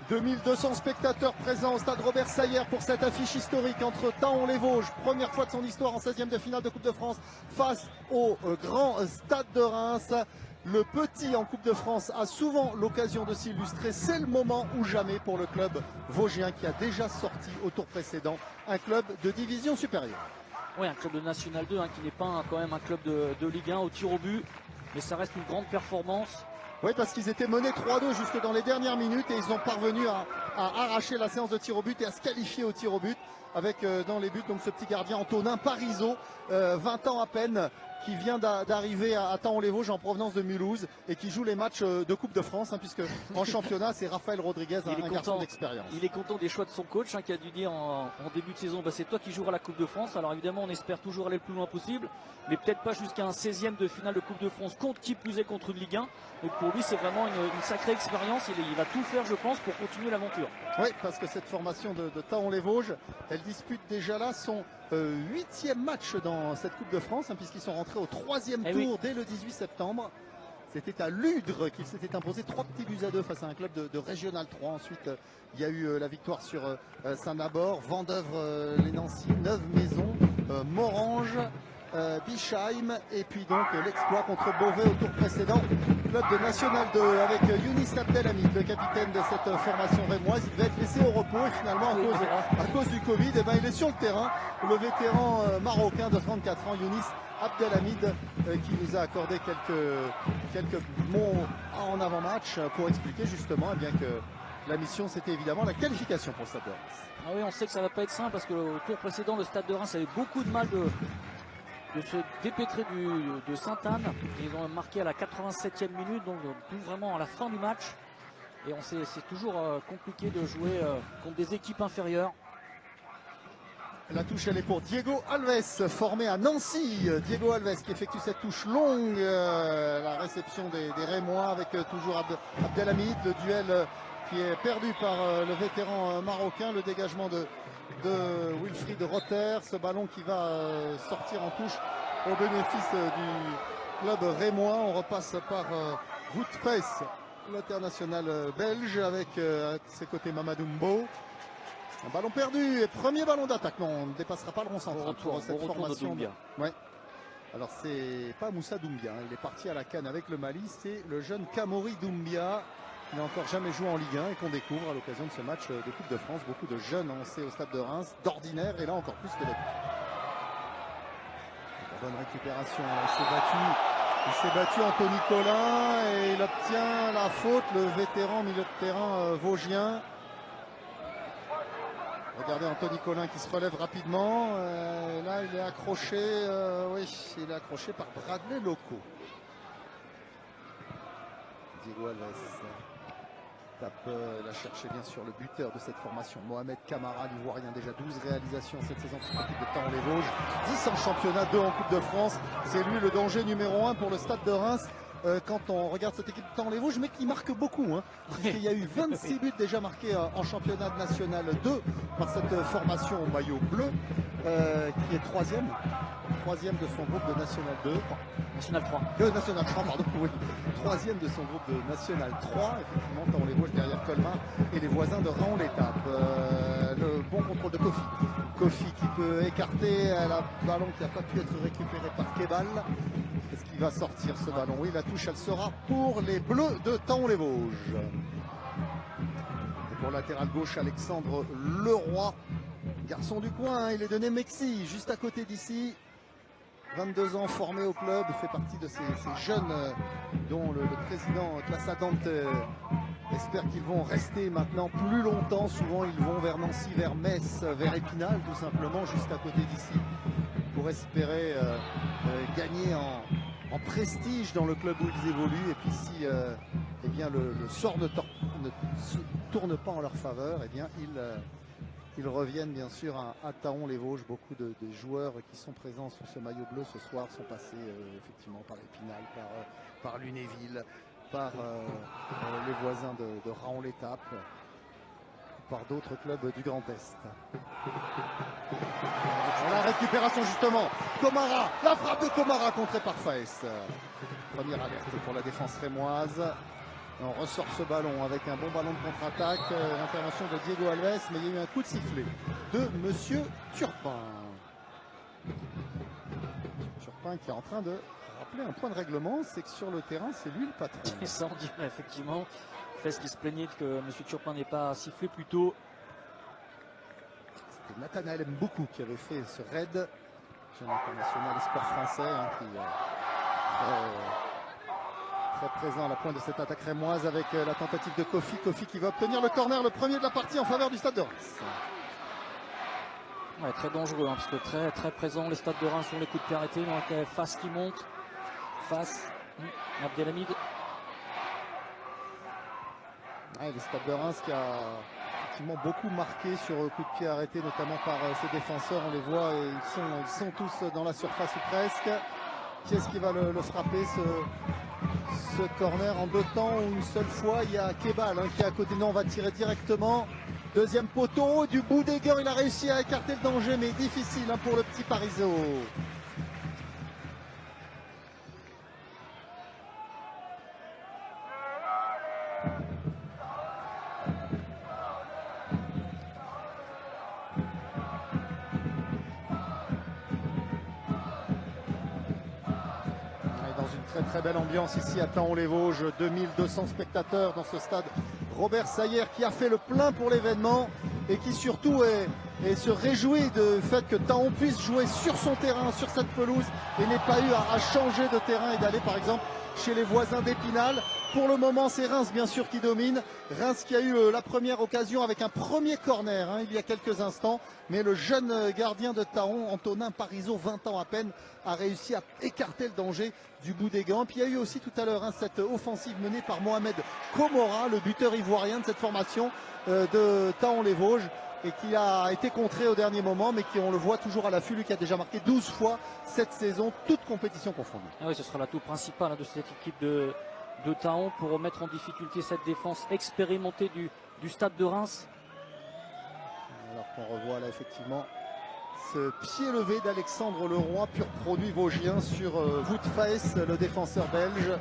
2200 spectateurs présents au stade Robert Sayer pour cette affiche historique entre Thaon-les-Vosges, première fois de son histoire en 16e de finale de Coupe de France face au grand stade de Reims. Le petit en Coupe de France a souvent l'occasion de s'illustrer. C'est le moment ou jamais pour le club vosgien qui a déjà sorti au tour précédent un club de division supérieure. Oui, un club de National 2 qui n'est pas quand même un club de Ligue 1 au tir au but, mais ça reste une grande performance. Oui, parce qu'ils étaient menés 3-2 jusque dans les dernières minutes et ils ont parvenu à arracher la séance de tir au but et à se qualifier au tir au but avec dans les buts donc ce petit gardien Antonin Parisot, 20 ans à peine, qui vient d'arriver à Thaon-les-Vosges en provenance de Mulhouse et qui joue les matchs de Coupe de France, puisque en championnat c'est Raphaël Rodriguez, un garçon d'expérience. Il est content des choix de son coach qui a dû dire en début de saison, c'est toi qui joueras la Coupe de France. Alors évidemment on espère toujours aller le plus loin possible, mais peut-être pas jusqu'à un 16e de finale de Coupe de France, contre qui plus est contre une Ligue 1. Donc pour lui c'est vraiment une sacrée expérience, il va tout faire je pense pour continuer l'aventure. Oui, parce que cette formation de Thaon-les-Vosges, elle dispute déjà là son 8e match dans cette Coupe de France, puisqu'ils sont rentrés au 3e tour dès le 18 septembre. C'était à Ludre qu'il s'était imposé 3 petits buts à 2 face à un club de Régional 3. Ensuite, il y a eu la victoire sur Saint-Nabord, Vendeuvre, les Nancy, Neuve-Maisons, Morange, Bischheim, et puis donc l'exploit contre Beauvais au tour précédent. Club de National 2 avec Younis Abdelhamid, le capitaine de cette formation rémoise. Il devait être laissé au repos et finalement à cause du Covid, il est sur le terrain. Le vétéran marocain de 34 ans, Younis Abdelhamid, qui nous a accordé quelques mots en avant-match pour expliquer justement que la mission c'était évidemment la qualification pour le Stade de Reims. Ah oui, on sait que ça ne va pas être simple parce que au tour précédent le Stade de Reims avait beaucoup de mal de se dépêtrer de Sainte-Anne. Ils ont marqué à la 87e minute, donc vraiment à la fin du match. Et on sait c'est toujours compliqué de jouer contre des équipes inférieures. La touche elle est pour Diego Alves, formé à Nancy. Diego Alves qui effectue cette touche longue. La réception des Rémois avec toujours Abdelhamid. Le duel qui est perdu par le vétéran marocain. Le dégagement de Wilfried Rother. Ce ballon qui va sortir en touche au bénéfice du club rémois. On repasse par Woutfes, l'international belge, avec à ses côtés Mamadou Mbo. Un ballon perdu et premier ballon d'attaque. Non, on ne dépassera pas le rond central pour cette formation. Ouais. Alors c'est pas Moussa Doumbia, il est parti à la canne avec le Mali. C'est le jeune Kamori Doumbia qui n'a encore jamais joué en Ligue 1 et qu'on découvre à l'occasion de ce match de Coupe de France. Beaucoup de jeunes lancés au stade de Reims, d'ordinaire, et là encore plus que d'habitude. Bonne récupération, il s'est battu Anthony Collin et il obtient la faute, le vétéran milieu de terrain vosgien. Regardez Anthony Collin qui se relève rapidement. Là, il est accroché. Oui, il est accroché par Bradley Loco. Diego Alves tape la chercher bien sûr le buteur de cette formation, Mohamed Camara, l'Ivoirien, déjà 12 réalisations cette saison pour l'équipe de Thaon-les-Vosges, 10 en championnat, 2 en Coupe de France. C'est lui le danger numéro 1 pour le Stade de Reims. Quand on regarde cette équipe de Thaon-les-Vosges, mais qui marque beaucoup, il y a eu 26 buts déjà marqués en championnat national 2 par cette formation au maillot bleu, qui est troisième de son groupe de National 2. National 3. National 3, pardon, oui. Troisième de son groupe de National 3, effectivement, Thaon-les-Vosges derrière Colmar et les voisins de Raon-l'Étape. Le bon contrôle de Kofi. Kofi qui peut écarter un ballon qui n'a pas pu être récupéré par Kebal. Est-ce qu'il va sortir ce ballon? Oui, la touche, elle sera pour les Bleus de Thaon-les-Vosges. Et pour latéral gauche, Alexandre Leroy, garçon du coin, il est de Nemexi, juste à côté d'ici. 22 ans, formé au club, fait partie de ces jeunes dont le président Classa Dante espère qu'ils vont rester maintenant plus longtemps. Souvent, ils vont vers Nancy, vers Metz, vers Épinal, tout simplement, juste à côté d'ici, pour espérer gagner en prestige dans le club où ils évoluent. Et puis si le sort ne tourne pas en leur faveur, ils reviennent bien sûr à Thaon-les-Vosges. Beaucoup de joueurs qui sont présents sur ce maillot bleu ce soir sont passés effectivement par Épinal, par Lunéville, par les voisins de Raon-l'Étape, par d'autres clubs du Grand Est. La récupération justement, Komara, la frappe de Komara contrée par Faes. Première alerte pour la défense rémoise. On ressort ce ballon avec un bon ballon de contre-attaque. L'intervention de Diego Alves, mais il y a eu un coup de sifflet de Monsieur Turpin. Turpin qui est en train de rappeler un point de règlement, c'est que sur le terrain, c'est lui le patron. Et ça, on dirait effectivement. Fès qui se plaignait que M. Turpin n'ait pas sifflé plus tôt. C'était Nathanaël Mboukou qui avait fait ce raid. Jeune international des sports français qui très présent à la pointe de cette attaque rémoise avec la tentative de Kofi. Kofi qui va obtenir le corner, le premier de la partie en faveur du Stade de Reims. Ouais, très dangereux, parce que très présent. Les Stades de Reims sont les coups de pied arrêtés. Donc Fas qui monte. Fas, Abdelhamid. Ouais, les Stades de Reims qui a effectivement beaucoup marqué sur coup de pied arrêté, notamment par ses défenseurs. On les voit et ils sont tous dans la surface ou presque. Qui est-ce qui va le frapper ce corner en deux temps ou une seule fois? Il y a Kebal qui est à côté. Non, on va tirer directement. Deuxième poteau du bout des gants. Il a réussi à écarter le danger, mais difficile pour le petit Parizeau. Très belle ambiance ici à Thaon-les-Vosges, 2200 spectateurs dans ce stade Robert Sayer qui a fait le plein pour l'événement et qui surtout se réjouit du fait que Thaon puisse jouer sur son terrain, sur cette pelouse et n'ait pas eu à changer de terrain et d'aller par exemple chez les voisins d'Épinal. Pour le moment, c'est Reims bien sûr qui domine. Reims qui a eu la première occasion avec un premier corner il y a quelques instants. Mais le jeune gardien de Thaon, Antonin Parizeau, 20 ans à peine, a réussi à écarter le danger du bout des gants. Puis il y a eu aussi tout à l'heure cette offensive menée par Mohamed Komora, le buteur ivoirien de cette formation de Thaon-les-Vosges. Et qui a été contré au dernier moment, mais qui, on le voit, toujours à l'affût, lui qui a déjà marqué 12 fois cette saison, toute compétition confondue. Ah oui, ce sera l'atout principal de cette équipe de Thaon pour remettre en difficulté cette défense expérimentée du Stade de Reims. Alors qu'on revoit là effectivement ce pied levé d'Alexandre Leroy, pur produit vosgien sur Wout Faes, le défenseur belge.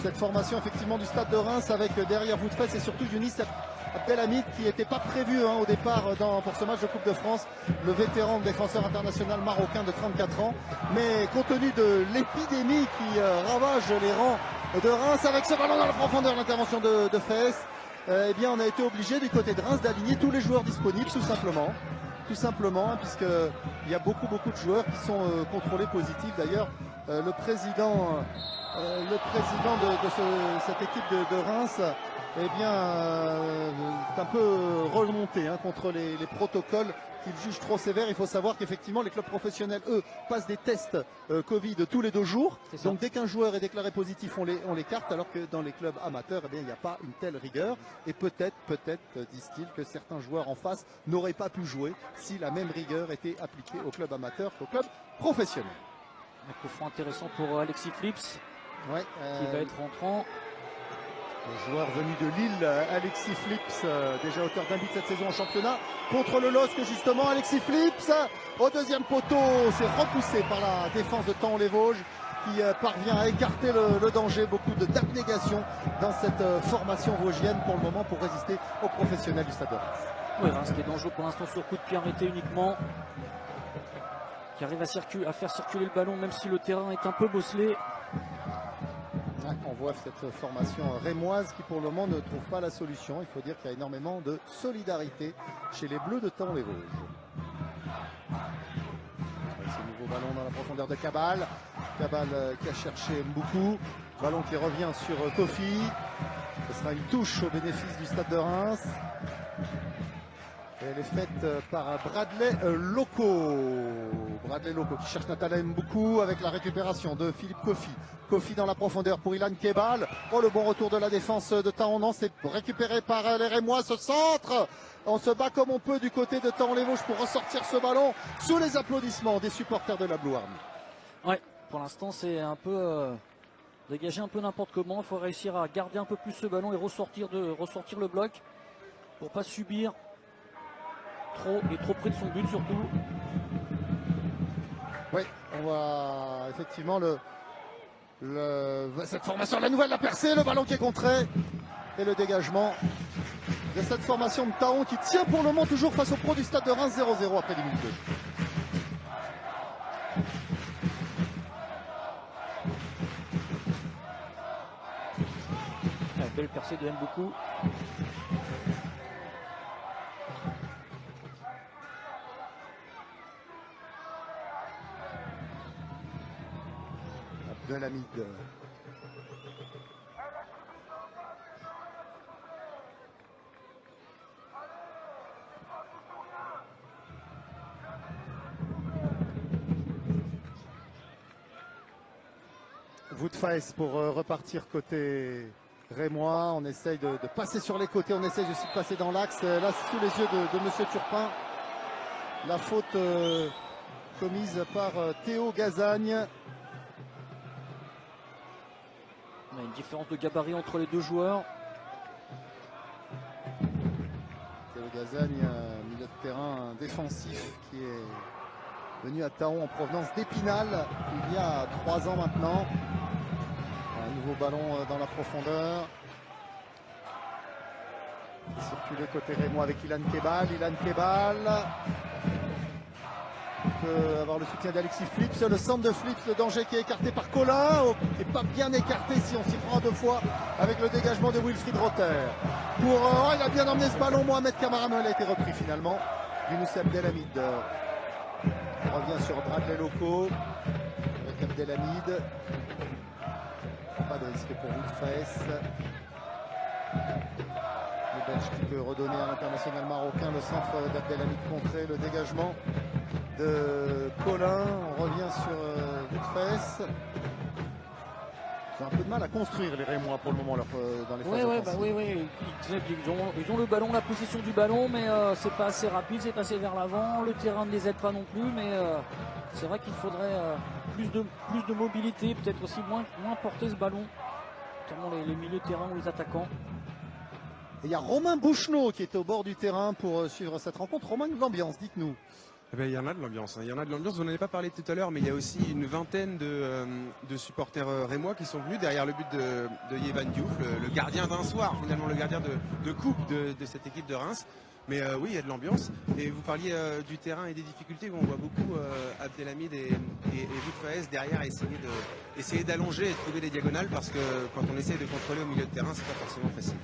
Cette formation effectivement du Stade de Reims avec derrière Wout Faes et surtout Younis Abdelhamid qui n'était pas prévu au départ pour ce match de Coupe de France, le vétéran défenseur international marocain de 34 ans. Mais compte tenu de l'épidémie qui ravage les rangs de Reims avec ce ballon dans la profondeur, l'intervention de Faes, eh bien on a été obligé du côté de Reims d'aligner tous les joueurs disponibles tout simplement puisqu'il y a beaucoup de joueurs qui sont contrôlés positifs. D'ailleurs le président de cette équipe de Reims eh bien, est un peu remonté contre les protocoles qu'il juge trop sévères. Il faut savoir qu'effectivement, les clubs professionnels, eux, passent des tests Covid tous les 2 jours. Donc, dès qu'un joueur est déclaré positif, on l'écarte, alors que dans les clubs amateurs, eh bien, il n'y a pas une telle rigueur. Et peut-être, disent-ils, que certains joueurs en face n'auraient pas pu jouer si la même rigueur était appliquée aux clubs amateurs qu'aux clubs professionnels. Un coup franc intéressant pour Alexis Flips, qui va être rentrant. Le joueur venu de Lille, Alexis Flips, déjà auteur d'un but cette saison en championnat, contre le LOSC justement. Alexis Flips, au deuxième poteau, c'est repoussé par la défense de Thaon-les-Vosges qui parvient à écarter le danger. Beaucoup d'abnégation dans cette formation vosgienne pour le moment pour résister aux professionnels du Stade de Reims. Oui, Reims qui est dangereux pour l'instant sur coup de pied arrêté uniquement, qui arrive à faire circuler le ballon même si le terrain est un peu bosselé. On voit cette formation rémoise qui pour le moment ne trouve pas la solution. Il faut dire qu'il y a énormément de solidarité chez les Bleus de Thaon-les-Vosges. Ce nouveau ballon dans la profondeur de Kebal. Kebal qui a cherché Mboukou. Ballon qui revient sur Kofi. Ce sera une touche au bénéfice du Stade de Reims. Elle est faite par Bradley Loco. Bradley Loco qui cherche Nathanaël Mboukou avec la récupération de Philippe Kofi. Kofi dans la profondeur pour Ilan Kebal. Oh, le bon retour de la défense de Thaon. Non, c'est récupéré par les Rémois. Ce centre. On se bat comme on peut du côté de Thaon-les-Vosges pour ressortir ce ballon sous les applaudissements des supporters de la Blue Army. Ouais, pour l'instant c'est un peu dégagé un peu n'importe comment. Il faut réussir à garder un peu plus ce ballon et ressortir le bloc pour pas subir trop près de son but surtout. Oui, on voit effectivement cette formation, la nouvelle, la percée, le ballon qui est contré. Et le dégagement de cette formation de Taon qui tient pour le moment toujours face au pro du Stade de Reims 0-0 après 10 minutes. Belle percée de Mboukou. Abdelhamid. Woodface pour repartir côté rémois. On essaye de passer sur les côtés, on essaye aussi de passer dans l'axe. Là, sous les yeux de Monsieur Turpin, la faute commise par Théo Gazagne. On a une différence de gabarit entre les deux joueurs. Théo Gazagne, milieu de terrain défensif qui est venu à Taon en provenance d'Épinal il y a 3 ans maintenant. Un nouveau ballon dans la profondeur. Circulé côté rémois avec Ilan Kebal. Ilan Kebal peut avoir le soutien d'Alexis Flips. Le centre de Flips, le danger qui est écarté par Colin, qui n'est pas bien écarté si on s'y prend 2 fois avec le dégagement de Wilfried Rother. Il a bien emmené ce ballon. Mohamed Kamara, mais il a été repris finalement. Younous Abdelhamid revient sur Bradley Loco avec Abdelhamid. Pas de risque pour Woodface. Le Belge qui peut redonner à l'international marocain. Le centre d'Abdelhamid contré, le dégagement de Colin. On revient sur Woodface. Ils ont un peu de mal à construire les Rémois pour le moment dans les phases offensives. Oui. Ils ont le ballon, la possession du ballon, mais c'est pas assez rapide, c'est passé vers l'avant. Le terrain ne les aide pas non plus, mais c'est vrai qu'il faudrait plus de mobilité, peut-être aussi moins porter ce ballon, notamment les milieux de terrain ou les attaquants. Et il y a Romain Bouchenot qui est au bord du terrain pour suivre cette rencontre. Romain, de l'ambiance, dites-nous. Eh bien, il y en a de l'ambiance. Il y en a de l'ambiance. Vous n'en avez pas parlé tout à l'heure, mais il y a aussi une vingtaine de supporters rémois qui sont venus derrière le but de Yévan Diouf, le gardien d'un soir, finalement le gardien de coupe de cette équipe de Reims. Mais oui, il y a de l'ambiance. Et vous parliez du terrain et des difficultés. On voit beaucoup Abdelhamid et Woodface derrière essayer d'allonger et de trouver les diagonales, parce que quand on essaie de contrôler au milieu de terrain, c'est pas forcément facile.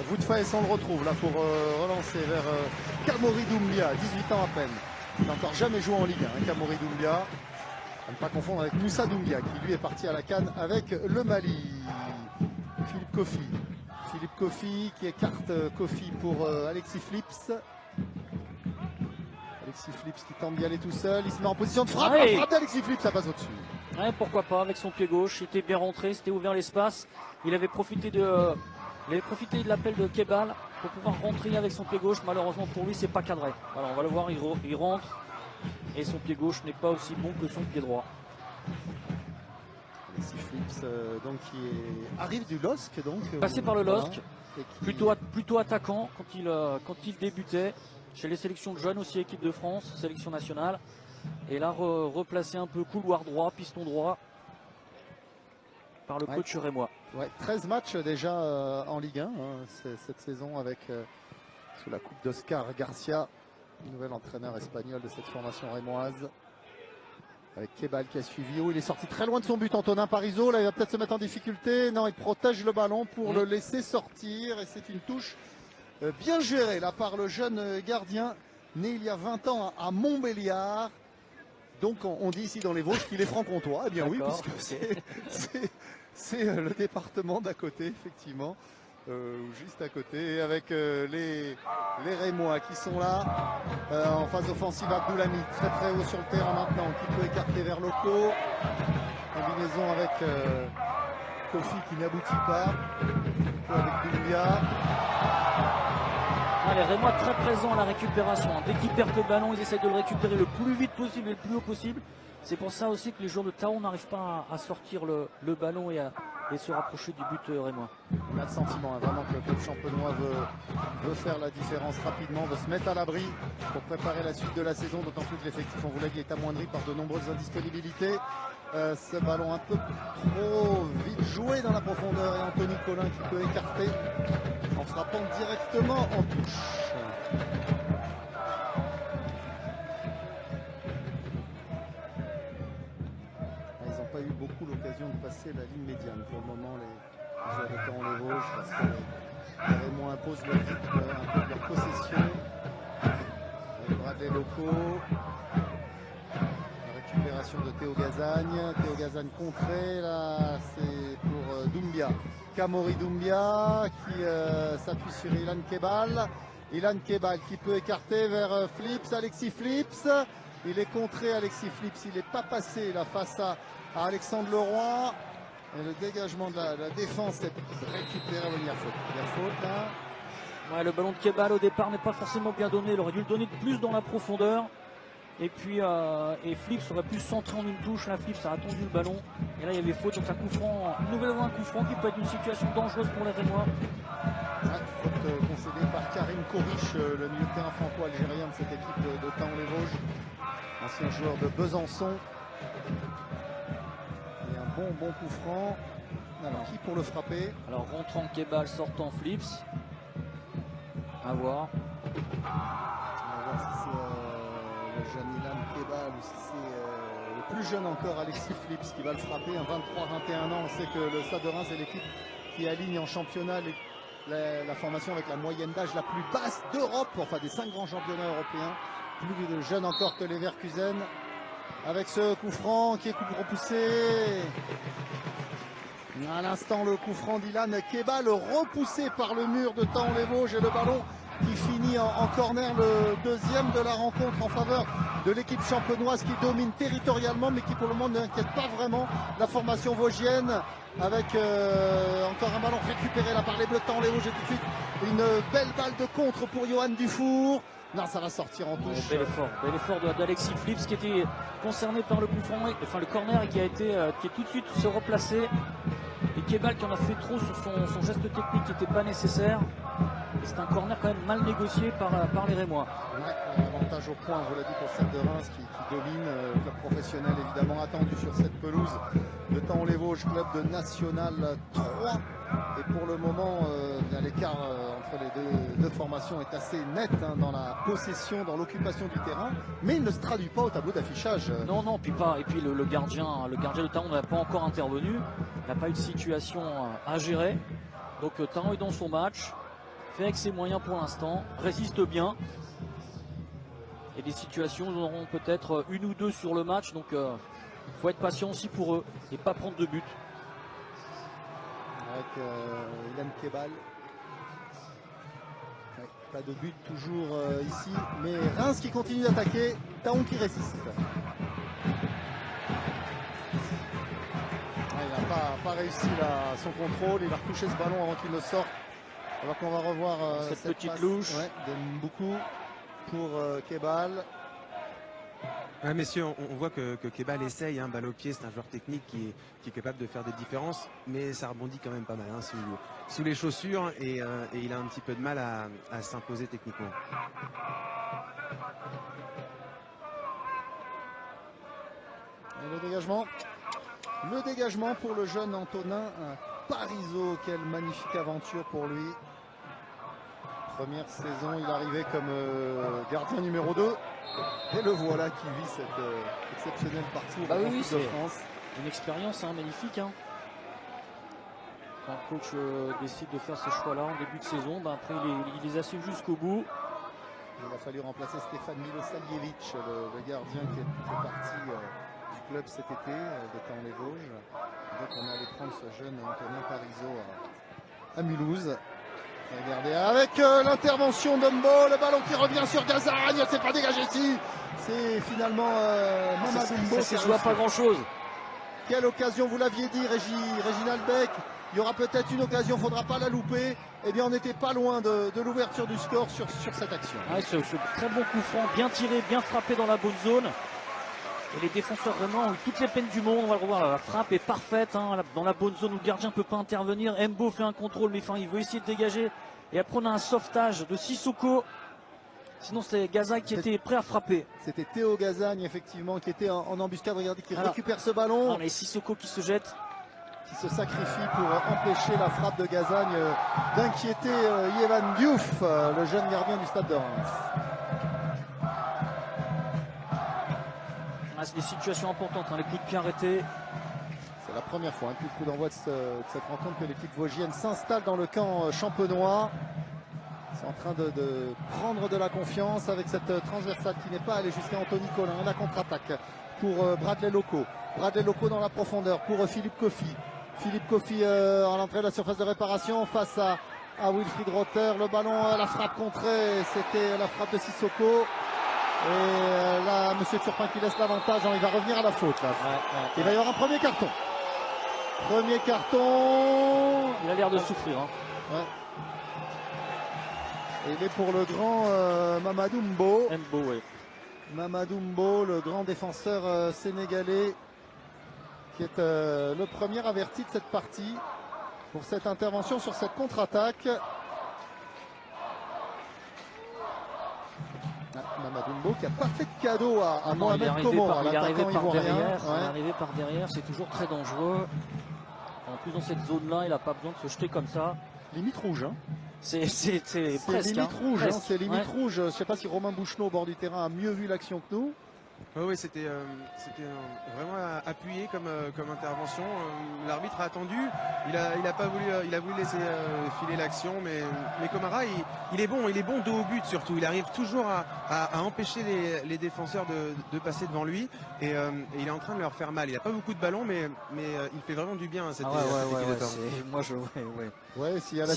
Woodface, on le retrouve là pour relancer vers Kamori Doumbia, 18 ans à peine. Il n'a encore jamais joué en Ligue 1, Kamori Doumbia. À ne pas confondre avec Moussa Doumbia qui lui est parti à la CAN avec le Mali. Philippe Kofi qui écarte Kofi pour Alexis Flips. Alexis Flips qui tente d'y aller tout seul. Il se met en position de frappe. La frappe d'Alexis Flips, ça passe au-dessus. Ouais, pourquoi pas, avec son pied gauche. Il était bien rentré, c'était ouvert l'espace. Il avait profité de l'appel de Kebal pour pouvoir rentrer avec son pied gauche. Malheureusement pour lui, c'est pas cadré. Alors on va le voir, il rentre et son pied gauche n'est pas aussi bon que son pied droit. Alexis Flips donc qui arrive du LOSC, donc passé par le LOSC, voilà, plutôt attaquant quand il débutait chez les sélections de jeunes, aussi équipe de France, sélection nationale, et là replacé un peu couloir droit, piston droit par le coach rémois. Ouais, 13 matchs déjà en Ligue 1 cette saison avec sous la coupe d'Oscar Garcia, nouvel entraîneur espagnol de cette formation rémoise. Avec Kebal qui a suivi. Il est sorti très loin de son but, Antonin Parizeau. Là, il va peut-être se mettre en difficulté. Non, il protège le ballon pour le laisser sortir. Et c'est une touche bien gérée là par le jeune gardien, né il y a 20 ans à Montbéliard. Donc, on dit ici dans les Vosges qu'il est franc-comtois. Eh bien oui, puisque c'est le département d'à côté, effectivement. Juste à côté, et avec les Rémois qui sont là en phase offensive. Abdelhamid très très haut sur le terrain maintenant, qui peut écarter vers Loco, combinaison avec Kofi qui n'aboutit pas, avec Doumbia. Les Rémois très présents à la récupération. Dès qu'ils perdent le ballon, ils essayent de le récupérer le plus vite possible et le plus haut possible. C'est pour ça aussi que les joueurs de Taon n'arrivent pas à sortir le ballon et se rapprocher du but rémois. On a le sentiment vraiment que le club champenois veut faire la différence rapidement, veut se mettre à l'abri pour préparer la suite de la saison, d'autant plus que l'effectif, on vous l'a dit, est amoindri par de nombreuses indisponibilités. ce ballon un peu trop vite joué dans la profondeur et Anthony Collin qui peut écarter en frappant directement en touche. Ils n'ont pas eu beaucoup l'occasion de passer la ligne médiane pour le moment, les joueurs de Caen-les-Vosges, parce que les Rémois imposent leur rythme, un peu de leur possession. Les Bradley locaux. La récupération de Théo Gazagne. Théo Gazagne contré, là c'est pour Doumbia. Kamori Doumbia qui s'appuie sur Ilan Kebal. Ilan Kebal qui peut écarter vers Flips, Alexis Flips. Il est contré, Alexis Flips, il n'est pas passé là face à Alexandre Leroy. Et le dégagement de la défense est récupéré. Il y a faute. Il y a faute là. Ouais, le ballon de Kebal au départ n'est pas forcément bien donné. Il aurait dû le donner plus dans la profondeur. Et puis Flips aurait pu centrer en une touche. Là, Flips a attendu le ballon. Et là, il y avait faute. Donc, un coup franc, une nouvelle fois un coup franc qui peut être une situation dangereuse pour les Rémois. Faute concédée par Karim Kourich, le milieu de terrain franco-algérien de cette équipe de Caen-les-Vosges. Ancien joueur de Besançon. Et un bon coup franc. Alors, qui pour le frapper? Alors, rentrant Kebal, sortant Flips. À voir. On va voir si c'est le jeune Ilan Kebal ou si c'est le plus jeune encore Alexis Flips qui va le frapper. Un 23-21 ans. On sait que le Stade de Reims est l'équipe qui aligne en championnat la formation avec la moyenne d'âge la plus basse d'Europe, enfin des 5 grands championnats européens. Plus jeune encore que les Leverkusen. Avec ce coup franc qui est coup repoussé. À l'instant, le coup franc d'Ilan Kebal repoussé par le mur de Caen-les-Vosges et le ballon qui finit en corner, le deuxième de la rencontre en faveur de l'équipe champenoise qui domine territorialement mais qui pour le moment n'inquiète pas vraiment la formation vosgienne avec encore un ballon récupéré là par les Bleus de Caen-les-Vosges et tout de suite une belle balle de contre pour Johan Dufour. Non, ça va sortir en touche. Bel effort d'Alexis Flips qui était concerné par le coup franc, enfin le corner qui est tout de suite se replacé. Et Kebal qui en a fait trop sur son geste technique qui n'était pas nécessaire. C'est un corner quand même mal négocié par les Rémois. Ouais, avantage au point, on vous l'a dit, pour le Stade de Reims qui domine. Club professionnel évidemment attendu sur cette pelouse. Le Caen-les-Vosges, club de National 3. Et pour le moment, l'écart entre les deux formations est assez net dans la possession, dans l'occupation du terrain. Mais il ne se traduit pas au tableau d'affichage. Non, puis pas. Et puis le gardien de Taon n'a pas encore intervenu. Il n'a pas eu de situation à gérer. Donc Taon est dans son match. Fait avec ses moyens pour l'instant, résiste bien. Et des situations, nous en aurons peut-être une ou deux sur le match, donc il faut être patient aussi pour eux et pas prendre de but. Avec Ilan Kebal. Ouais, pas de but toujours ici, mais Reims qui continue d'attaquer, Taon qui résiste. Ouais, il n'a pas réussi son contrôle, il a retouché ce ballon avant qu'il ne sorte. Alors qu'on va revoir cette petite passe, louche de Mboukou pour Kebal. Ouais, messieurs, on voit que Kebal essaye, balle au pied, c'est un joueur technique qui est capable de faire des différences, mais ça rebondit quand même pas mal sous les chaussures et il a un petit peu de mal à s'imposer techniquement. Et le dégagement pour le jeune Antonin Parisot, quelle magnifique aventure pour lui. Première saison, il arrivait comme gardien numéro 2. Et le voilà qui vit cet exceptionnel parcours en Coupe de France. Une expérience magnifique. Quand le coach décide de faire ce choix-là en début de saison, après il les assume jusqu'au bout. Il a fallu remplacer Stéphane Milosavljevic, le gardien qui est parti du club cet été, de Caen-les-Vosges. Donc on allait prendre ce jeune Antonin Parisot à Mulhouse. Regardez, avec l'intervention d'Umbo, le ballon qui revient sur Gazagne, elle ne s'est pas dégagée ici. C'est finalement Mamadou Umbo. Ça se joue à pas grand-chose. Quelle occasion, vous l'aviez dit, Réginald Beck. Il y aura peut-être une occasion, il ne faudra pas la louper. Eh bien, on n'était pas loin de l'ouverture du score sur cette action. Ce très bon coup franc, bien tiré, bien frappé dans la bonne zone. Et les défenseurs vraiment ont eu toutes les peines du monde. On va le revoir, la frappe est parfaite dans la bonne zone où le gardien ne peut pas intervenir. Mbo fait un contrôle, mais il veut essayer de dégager. Et après on a un sauvetage de Sissoko Sinon c'était Gazagne qui était prêt à frapper. C'était Théo Gazagne effectivement qui était en embuscade. Regardez qui Alors, récupère ce ballon. On a Sissoko qui se jette. Qui se sacrifie pour empêcher la frappe de Gazagne d'inquiéter Yévan Diouf, le jeune gardien du Stade de Reims. C'est des situations importantes, hein, les coups de pied arrêtés. C'est la première fois depuis le coup d'envoi de cette rencontre que l'équipe vosgienne s'installe dans le camp champenois. C'est en train de prendre de la confiance avec cette transversale qui n'est pas allée jusqu'à Anthony Collin. La contre-attaque pour Bradley Loco. Bradley Loco dans la profondeur pour Philippe Kofi. Philippe Kofi à l'entrée de la surface de réparation face à Wilfried Rother. Le ballon, la frappe contrée, c'était la frappe de Sissoko. Et là, Monsieur Turpin qui laisse l'avantage, il va revenir à la faute. Là. Il va y avoir un premier carton. Premier carton. Il a l'air de souffrir. Hein. Ouais. Et il est pour le grand Mamadou Mbo. Oui. Mamadou Mbo, le grand défenseur sénégalais, qui est le premier averti de cette partie pour cette intervention sur cette contre-attaque. Mamadou Mbo qui n'a pas fait de cadeau à Mohamed Komo. Il est arrivé par derrière, c'est toujours très dangereux. En plus dans cette zone-là, il n'a pas besoin de se jeter comme ça. Limite rouge. Hein. C'est presque. Limite rouge. Presque. Hein, c'est limite rouge. Je ne sais pas si Romain Bouchenot au bord du terrain a mieux vu l'action que nous. Oui, c'était vraiment appuyé comme intervention. L'arbitre a attendu. Il a voulu laisser filer l'action, mais Komara, il est bon dos au but surtout. Il arrive toujours à empêcher les défenseurs de passer devant lui et il est en train de leur faire mal. Il n'a pas beaucoup de ballons, mais il fait vraiment du bien à cette équipe de Tahon. Moi je s'il y a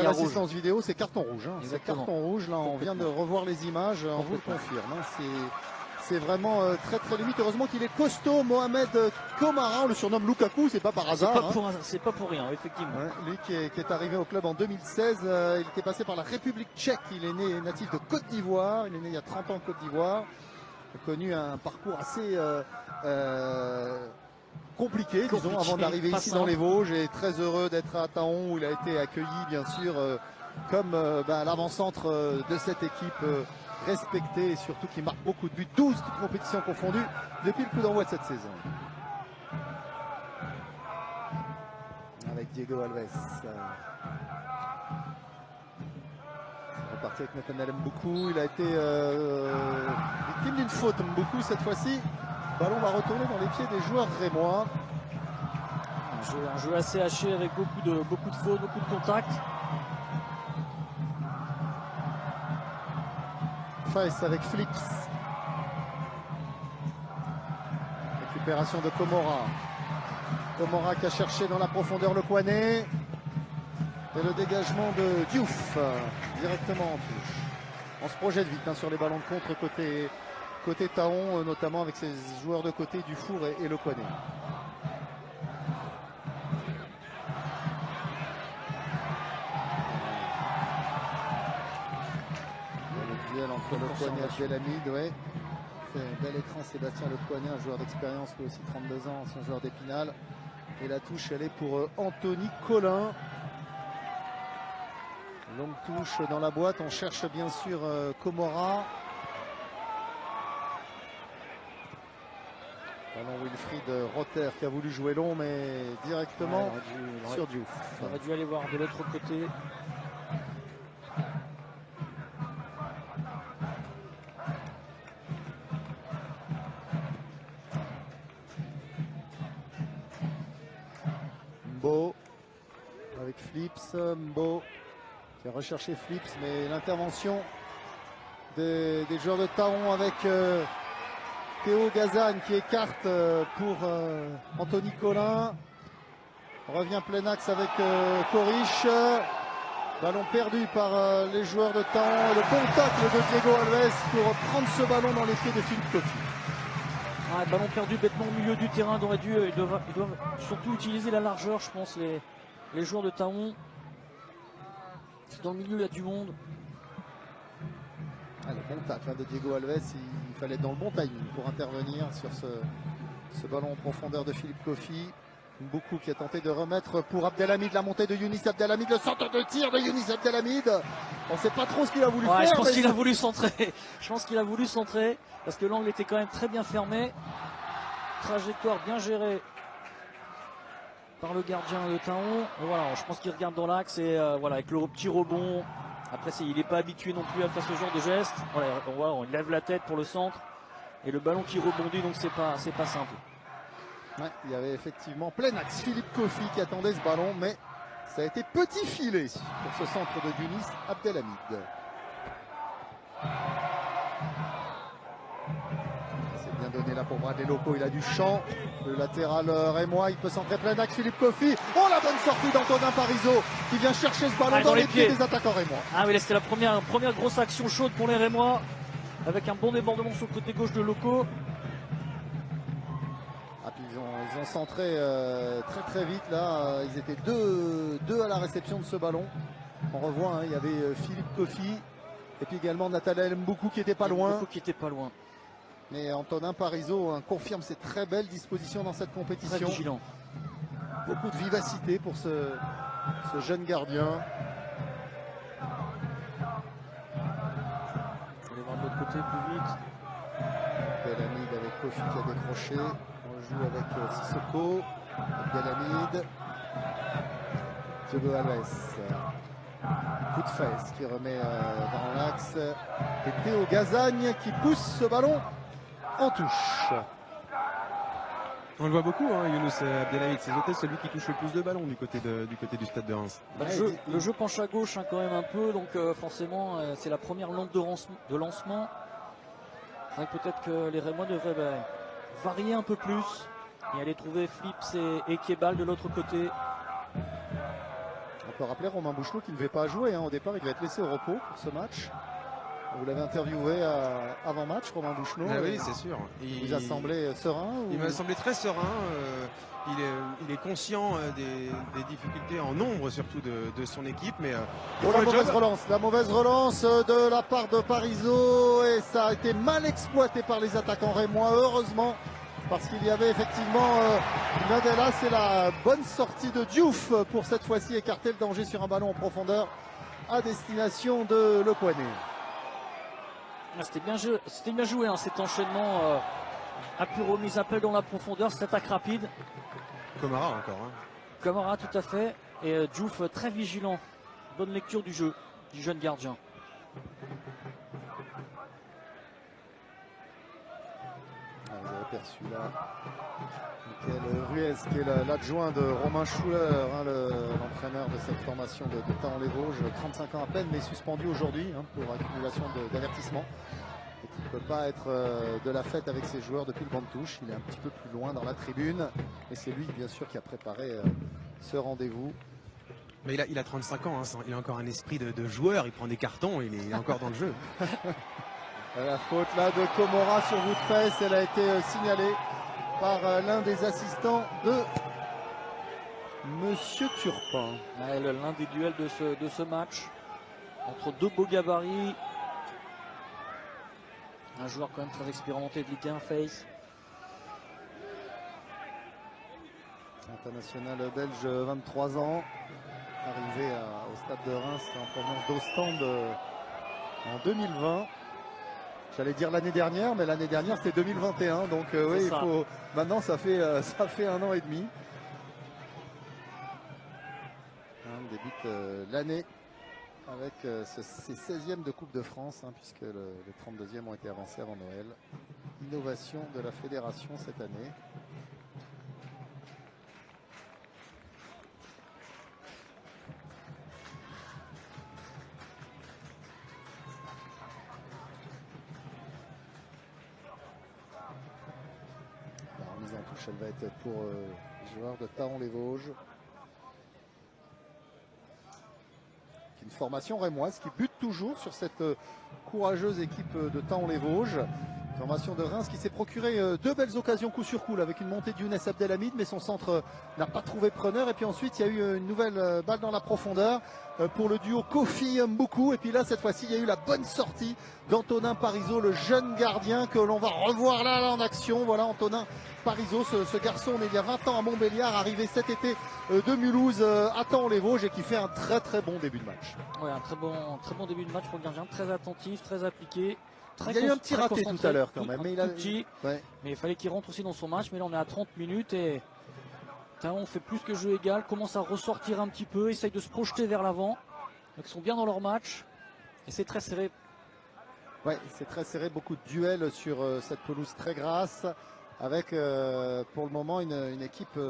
l'assistance vidéo, c'est carton rouge. Hein. C'est carton rouge. Là, on vient de revoir les images. On vous le confirme. Hein. C'est vraiment très très limite. Heureusement qu'il est costaud, Mohamed Komara. On le surnomme Lukaku, c'est pas par hasard. C'est pas pour rien, effectivement. Ouais, lui qui est arrivé au club en 2016, il était passé par la République tchèque. Il est né natif de Côte d'Ivoire. Il est né il y a 30 ans en Côte d'Ivoire. Il a connu un parcours assez compliqué, disons, avant d'arriver ici dans les Vosges. Et très heureux d'être à Tahon où il a été accueilli, bien sûr, comme l'avant-centre de cette équipe. Respecté et surtout qui marque beaucoup de buts, 12 compétitions confondues depuis le coup d'envoi de cette saison. Avec Diego Alves. C'est reparti avec Nathanael Mboukou. Il a été victime d'une faute, Mboukou, cette fois-ci. Le ballon va retourner dans les pieds des joueurs rémois. Un jeu assez haché avec beaucoup de fautes, beaucoup de contacts. Face avec Flips. Récupération de Komora. Komora qui a cherché dans la profondeur le Kouané. Et le dégagement de Diouf directement en touche. On se projette vite sur les ballons de contre côté Tahon, notamment avec ses joueurs de côté, Dufour et le Kouané. Entre le Kouané et Abdelhamid, ouais. C'est un bel écran, Sébastien Le Kouané, un joueur d'expérience, lui aussi 32 ans, ancien joueur d'Épinal. Et la touche, elle est pour Anthony Collin. Longue touche dans la boîte, on cherche bien sûr Komora. Ballon Wilfried Rother qui a voulu jouer long, mais directement sur Diouf. On aurait dû aller voir de l'autre côté. Mbo avec Flips, Mbo qui a recherché Flips, mais l'intervention des joueurs de Tahon avec Théo Gazagne qui écarte pour Anthony Collin. Revient plein axe avec Coriche. Ballon perdu par les joueurs de Tahon. Le bon tacle de Diego Alves pour prendre ce ballon dans les pieds de Philippe Kofi. Ballon perdu bêtement au milieu du terrain. Ils doivent surtout utiliser la largeur, je pense, les joueurs de Tahon. Dans le milieu, il y a du monde. Le bon tacle de Diego Alves. Il fallait être dans le bon timing pour intervenir sur ce ballon en profondeur de Philippe Kofi. Mboukou qui a tenté de remettre pour Abdelhamid la montée de Younis Abdelhamid, le centre de tir de Younis Abdelhamid. On ne sait pas trop ce qu'il a voulu faire. Je pense qu'il a voulu centrer. Je pense qu'il a voulu centrer parce que l'angle était quand même très bien fermé. Trajectoire bien gérée par le gardien de Taon. Et voilà, je pense qu'il regarde dans l'axe et voilà, avec le petit rebond. Après, il n'est pas habitué non plus à faire ce genre de geste. Voilà, on lève la tête pour le centre et le ballon qui rebondit, donc c'est pas simple. Ouais, il y avait effectivement plein axe Philippe Kofi qui attendait ce ballon, mais ça a été petit filet pour ce centre de Younis Abdelhamid. C'est bien donné là pour Bradley Loco, il a du champ. Le latéral rémois, il peut centrer plein axe Philippe Kofi. Oh, la bonne sortie d'Antonin Parizeau qui vient chercher ce ballon dans les pieds des attaquants rémois. Ah oui, c'était la première grosse action chaude pour les Rémois avec un bon débordement sur le côté gauche de Loco. Ah, puis ils ont centré très vite là. Ils étaient deux à la réception de ce ballon. On revoit, hein, il y avait Philippe Kofi et puis également Nathanaël Mboukou qui était pas loin. Mais Antonin Parizeau confirme ses très belles dispositions dans cette compétition. Très vigilant. Beaucoup de vivacité pour ce jeune gardien. On va voir de l'autre côté plus vite. Abdelhamid avec Kofi qui a décroché. On joue avec Sissoko. Abdelhamid. Diogo Alves. Coup de fesse qui remet dans l'axe. Et Théo Gazagne qui pousse ce ballon en touche. On le voit beaucoup, hein, Younous Abdelhamid. C'est peut-être celui qui touche le plus de ballons du côté du stade de Reims. Le jeu penche à gauche quand même un peu, donc forcément c'est la première lampe de lancement. Peut-être que les Rémois devraient varier un peu plus et aller trouver Flips et Kebal de l'autre côté. On peut rappeler Romain Bouchelot qui ne devait pas jouer, hein. Au départ il va être laissé au repos pour ce match. Vous l'avez interviewé avant match, Romain Bouchelot. Ah oui, c'est sûr. Il vous a semblé serein Il m'a semblé très serein. Il est conscient des difficultés en nombre surtout de son équipe. Mais la mauvaise relance de la part de Parizeau et ça a été mal exploité par les attaquants rémois, heureusement. Parce qu'il y avait effectivement Nadella, c'est la bonne sortie de Diouf pour cette fois-ci écarter le danger sur un ballon en profondeur à destination de Le Poinet. C'était bien joué hein, cet enchaînement à plus remise à pelle dans la profondeur, cette attaque rapide. Camara encore. Hein. Camara tout à fait. Et Diouf très vigilant. Bonne lecture du jeu du jeune gardien. Vous avez aperçu là Michael Ruiz qui est l'adjoint de Romain Schuller, hein, l'entraîneur de cette formation de Taon-les-Vosges, 35 ans à peine mais suspendu aujourd'hui hein, pour accumulation d'avertissements et qui ne peut pas être de la fête avec ses joueurs depuis le banc de touche. Il est un petit peu plus loin dans la tribune et c'est lui bien sûr qui a préparé ce rendez-vous. Mais il a 35 ans, hein, il a encore un esprit de joueur, il prend des cartons, il est encore dans le jeu. La faute là de Komora sur Woodface, elle a été signalée par l'un des assistants de Monsieur Turpin. L'un des duels de ce match entre deux beaux gabarits. Un joueur quand même très expérimenté de Ligue 1, Face. International belge, 23 ans, arrivé au stade de Reims en provenance d'Ostende en 2020. J'allais dire l'année dernière, mais l'année dernière c'était 2021, donc oui, il faut. Maintenant ça fait 1 an et demi. On débute l'année avec ses 16e de Coupe de France, hein, puisque les 32e ont été avancés avant Noël. Innovation de la fédération cette année. Elle va être pour les joueurs de Taon-les-Vosges. Une formation rémoise qui bute toujours sur cette courageuse équipe de Taon-les-Vosges Formation de Reims qui s'est procuré deux belles occasions coup sur coup là, avec une montée de Younes Abdelhamid, mais son centre n'a pas trouvé preneur. Et puis ensuite, il y a eu une nouvelle balle dans la profondeur pour le duo Kofi Mboukou. Et puis là, cette fois-ci, il y a eu la bonne sortie d'Antonin Parisot, le jeune gardien que l'on va revoir là en action. Voilà Antonin Parisot, ce garçon né il y a 20 ans à Montbéliard, arrivé cet été de Mulhouse à Thaon-les-Vosges et qui fait un très bon début de match. Ouais, un très bon début de match pour le gardien, très attentif, très appliqué. Il y a eu un petit raté tout à l'heure quand même, mais il fallait qu'il rentre aussi dans son match. Mais là on est à 30 minutes et Thaon fait plus que jeu égal, commence à ressortir un petit peu, essaye de se projeter vers l'avant. Ils sont bien dans leur match et c'est très serré. Ouais, c'est très serré, beaucoup de duels sur cette pelouse très grasse, avec pour le moment une équipe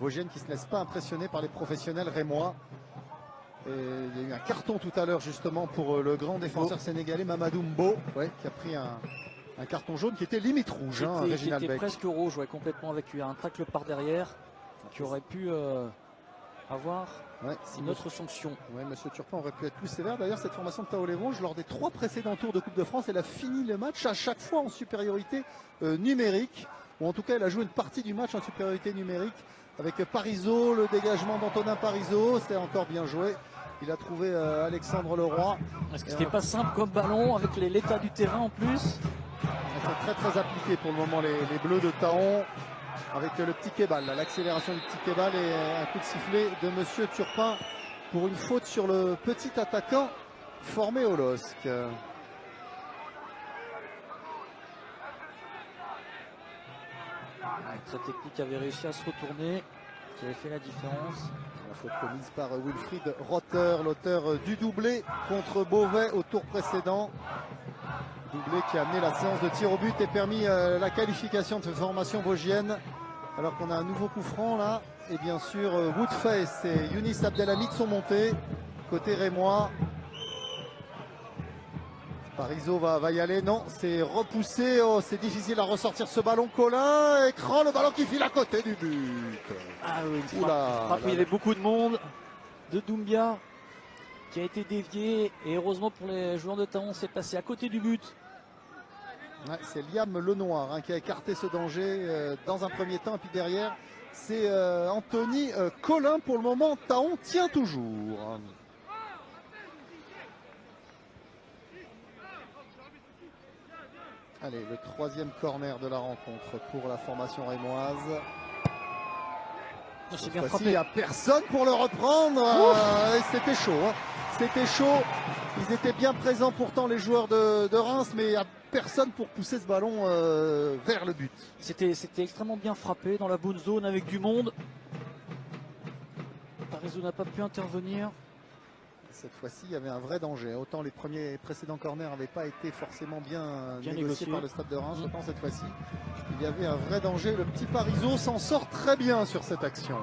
vosgienne qui ne se laisse pas impressionner par les professionnels rémois. Et il y a eu un carton tout à l'heure justement pour le grand défenseur sénégalais Mamadou Mbo, qui a pris un carton jaune qui était limite rouge. Qui était presque rouge, complètement, avec un tacle par derrière qui aurait pu avoir une autre sanction. Monsieur Turpin aurait pu être plus sévère. D'ailleurs, cette formation de Thaon-les-Vosges, lors des 3 précédents tours de Coupe de France, elle a fini le match à chaque fois en supériorité numérique, ou en tout cas elle a joué une partie du match en supériorité numérique avec Parisot, le dégagement d'Antonin Parisot, c'était encore bien joué. Il a trouvé Alexandre Leroy. Est-ce que c'était pas simple comme ballon avec l'état du terrain en plus? C'est très appliqué pour le moment les Bleus de Thaon, avec le petit Kebal, l'accélération du petit Kebal et un coup de sifflet de Monsieur Turpin pour une faute sur le petit attaquant formé au LOSC. Très technique, avait réussi à se retourner, qui avait fait la différence. La faute commise par Wilfried Rother, l'auteur du doublé contre Beauvais au tour précédent. Doublé qui a amené la séance de tir au but et permis la qualification de cette formation vosgienne. Alors qu'on a un nouveau coup franc là. Et bien sûr, Woodface et Younis Abdelhamid sont montés. Côté rémois. Parisot va y aller. Non, c'est repoussé. Oh, c'est difficile à ressortir ce ballon. Colin, écran, le ballon qui file à côté du but. Ah oui, une frappe. Il y avait beaucoup de monde. De Doumbia qui a été dévié. Et heureusement pour les joueurs de Thaon, c'est passé à côté du but. C'est Liam Lenoir qui a écarté ce danger dans un premier temps. Et puis derrière, c'est Anthony Colin. Pour le moment, Thaon tient toujours. Allez, le 3e corner de la rencontre pour la formation rémoise. C'est bien frappé. Il n'y a personne pour le reprendre. C'était chaud. C'était chaud. Ils étaient bien présents pourtant les joueurs de Reims, mais il n'y a personne pour pousser ce ballon vers le but. C'était extrêmement bien frappé dans la bonne zone avec du monde. Parisot n'a pas pu intervenir. Cette fois-ci, il y avait un vrai danger. Autant les précédents corners n'avaient pas été forcément bien négociés par le Stade de Reims. Autant cette fois-ci, il y avait un vrai danger. Le petit Parisot s'en sort très bien sur cette action.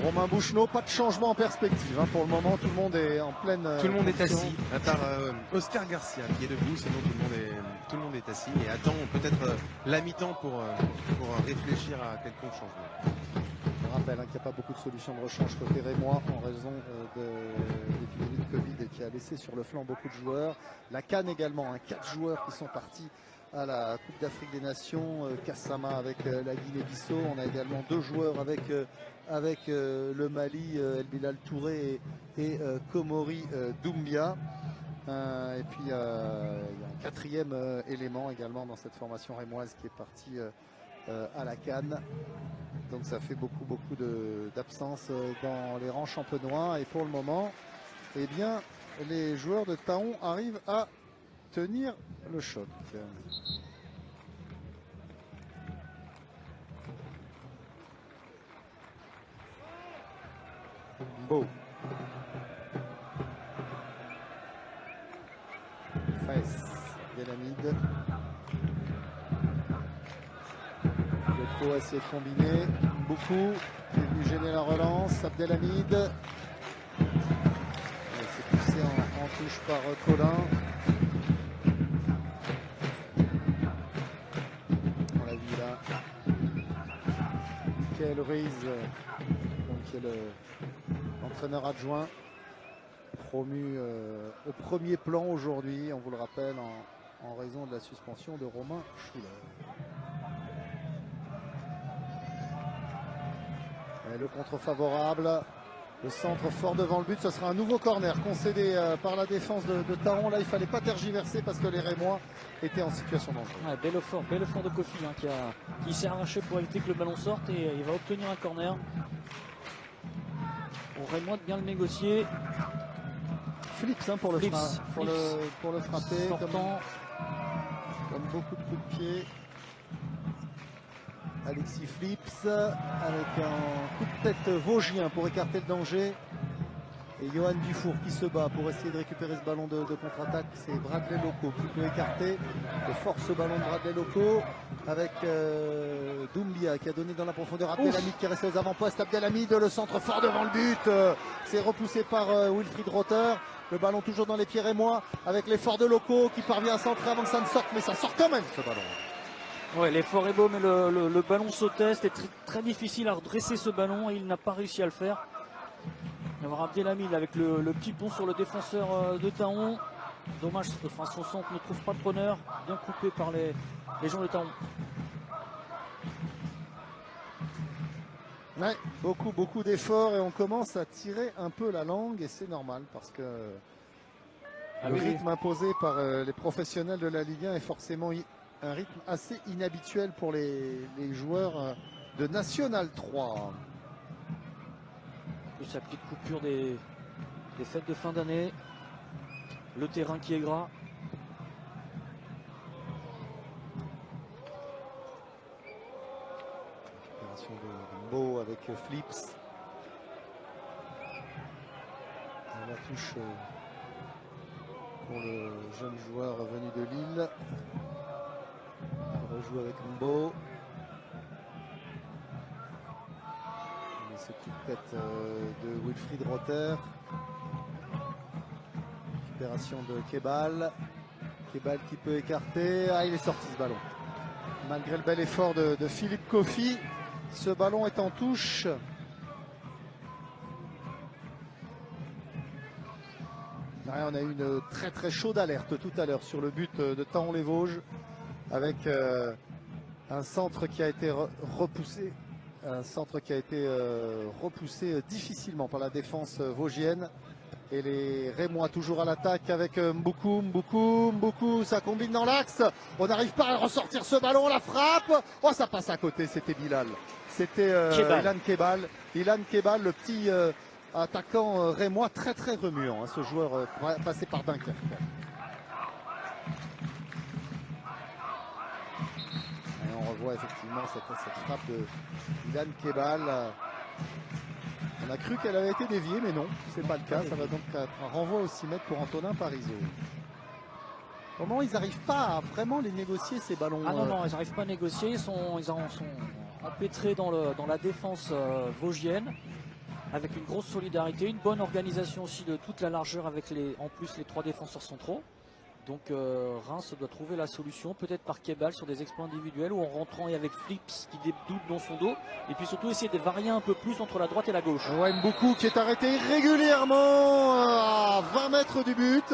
Romain Bouchenot, pas de changement en perspective. Pour le moment, tout le monde est en pleine. Tout le monde est assis, à part Oscar Garcia qui est debout, sinon tout le monde est assis et attend peut-être la mi-temps pour réfléchir à quelconque changement. Je rappelle qu'il n'y a pas beaucoup de solutions de rechange côté rémois en raison de l'épidémie de Covid qui a laissé sur le flanc beaucoup de joueurs. La CAN également, 4 joueurs qui sont partis à la Coupe d'Afrique des Nations, Kassama avec la Guinée-Bissau. On a également 2 joueurs avec le Mali, El Bilal Touré et Komori Doumbia. Et puis il y a un 4e élément également dans cette formation rémoise qui est parti à la CAN. Donc ça fait beaucoup d'absence dans les rangs champenois. Et pour le moment, eh bien, les joueurs de Thaon arrivent à tenir le choc. Beau. Fès, Abdelhamid. Le pro a essayé de combiner. Beaucoup. Il est venu gêner la relance. Abdelhamid. C'est poussé en touche par Colin. On l'a vu là. Michael Ruiz, donc qui est l'entraîneur adjoint, promu au premier plan aujourd'hui, on vous le rappelle, en raison de la suspension de Romain Schuller. Et le contre favorable, le centre fort devant le but, ce sera un nouveau corner concédé par la défense de Taon. Là, il ne fallait pas tergiverser parce que les Rémois étaient en situation dangereuse. Ouais, bel effort de Kofi qui s'est arraché pour éviter que le ballon sorte et il va obtenir un corner. Au Rémois de bien le négocier. Flips pour le frapper, Sortant. comme beaucoup de coups de pied. Alexis Flips avec un coup de tête vosgien pour écarter le danger. Et Johan Dufour qui se bat pour essayer de récupérer ce ballon de contre-attaque. C'est Bradley Loco qui peut écarter. De force ce ballon de Bradley Loco avec Doumbia qui a donné dans la profondeur. Abdelhamid qui est resté aux avant-postes. Abdelhamid, le centre fort devant le but. C'est repoussé par Wilfried Rother. Le ballon toujours dans les pieds rémois avec l'effort de Loco qui parvient à centrer avant que ça ne sorte. Mais ça sort quand même ce ballon. Ouais, l'effort est beau, mais le ballon sautait. C'était très difficile à redresser ce ballon et il n'a pas réussi à le faire. On va voir Abdelhamid avec le petit pont sur le défenseur de Taon. Dommage, enfin, son centre ne trouve pas de preneur. Bien coupé par les gens de Taon. Ouais, beaucoup d'efforts et on commence à tirer un peu la langue et c'est normal parce que le rythme imposé par les professionnels de la Ligue 1 est forcément un rythme assez inhabituel pour les joueurs de National 3. Et sa petite coupure des fêtes de fin d'année. Le terrain qui est gras. Opération de Mbo avec Flips. Et la touche pour le jeune joueur venu de Lille. Il rejoue avec Mbo. Et ce coup de tête de Wilfried Rother. Récupération de Kebal. Kebal qui peut écarter. Ah, il est sorti ce ballon. Malgré le bel effort de Philippe Kofi, ce ballon est en touche. Ouais, on a eu une très chaude alerte tout à l'heure sur le but de Taon-les-Vosges avec un centre qui a été repoussé. Un centre qui a été repoussé difficilement par la défense vosgienne. Et les Rémois toujours à l'attaque avec Mboukou, ça combine dans l'axe. On n'arrive pas à ressortir ce ballon, la frappe. Oh, ça passe à côté, c'était Bilal. C'était Ilan Kebal. Ilan Kebal, le petit attaquant rémois, très remuant, hein, ce joueur passé par Dunkerque. Et on revoit effectivement cette frappe de Ilan Kebal. On a cru qu'elle avait été déviée, mais non, c'est pas le cas. Ça va donc être un renvoi au 6 mètres pour Antonin Parisot. Comment ils n'arrivent pas à vraiment les négocier, ces ballons? Ah non, ils n'arrivent pas à négocier. Ils sont empêtrés dans la défense vosgienne, avec une grosse solidarité, une bonne organisation aussi de toute la largeur, avec en plus les 3 défenseurs centraux. Donc Reims doit trouver la solution, peut-être par Kebal sur des exploits individuels ou en rentrant et avec Flips qui dédoute dans son dos. Et puis surtout essayer de varier un peu plus entre la droite et la gauche. Ouais, Mboukou qui est arrêté irrégulièrement à 20 mètres du but.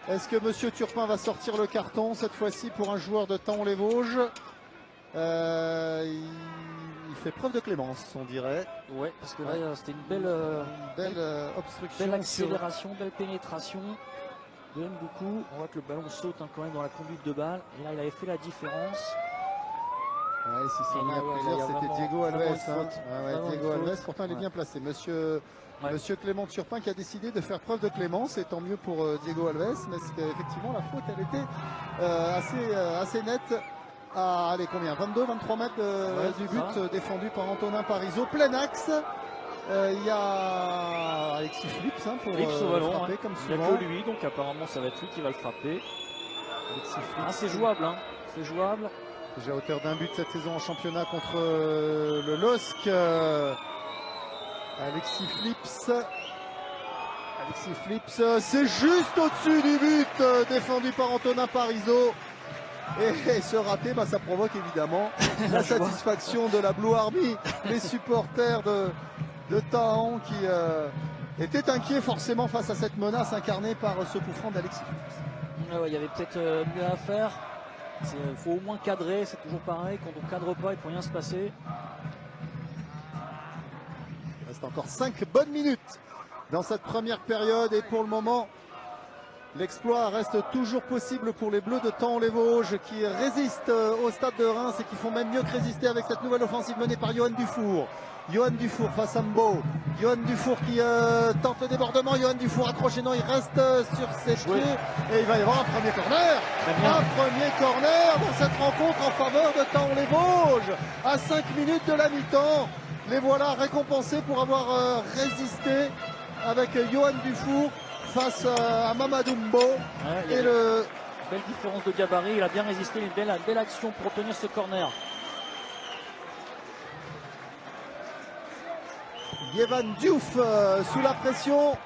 Est-ce que Monsieur Turpin va sortir le carton cette fois-ci pour un joueur de Taon-les-Vosges? Il fait preuve de clémence, on dirait. Ouais, parce que là c'était une belle obstruction. Belle accélération, belle pénétration de Mboukou. On voit que le ballon saute quand même dans la conduite de balle. Et là, il avait fait la différence. Ouais, si c'est mis à plusieurs, c'était Diego Alves. Diego Alves, pourtant il est bien placé. Monsieur Clément Turpin qui a décidé de faire preuve de clémence, et tant mieux pour Diego Alves, mais effectivement la faute elle était assez nette. À, allez, combien, 22-23 mètres du but, défendu par Antonin Parisot, plein axe. Il y a Alexis Flips pour frapper comme souvent. Il n'y a que lui, donc apparemment ça va être lui qui va le frapper. Alexis Flips. C'est jouable, c'est jouable. Déjà à hauteur d'un but cette saison en championnat contre le LOSC. Alexis Flips, c'est juste au-dessus du but, défendu par Antonin Parisot. Et ce raté, ça provoque évidemment la satisfaction de la Blue Army, les supporters de Taon était inquiet forcément face à cette menace incarnée par ce coup franc d'Alexis. Ouais, il y avait peut-être mieux à faire. Il faut au moins cadrer, c'est toujours pareil. Quand on cadre pas, il ne peut rien se passer. Il reste encore 5 bonnes minutes dans cette première période et pour le moment, l'exploit reste toujours possible pour les Bleus de Thaon-les-Vosges qui résistent au stade de Reims et qui font même mieux que résister avec cette nouvelle offensive menée par Johan Dufour. Johan Dufour face à Mbo. Johan Dufour qui tente le débordement. Johan Dufour accroché, non, il reste sur ses pieds. Et il va y avoir un premier corner. Un premier corner dans cette rencontre en faveur de Thaon-les-Vosges. À 5 minutes de la mi-temps, les voilà récompensés pour avoir résisté avec Johan Dufour face à Mamadou Mbo. Ouais, belle différence de gabarit, il a bien résisté, une belle action pour obtenir ce corner. Yevan Diouf sous la pression,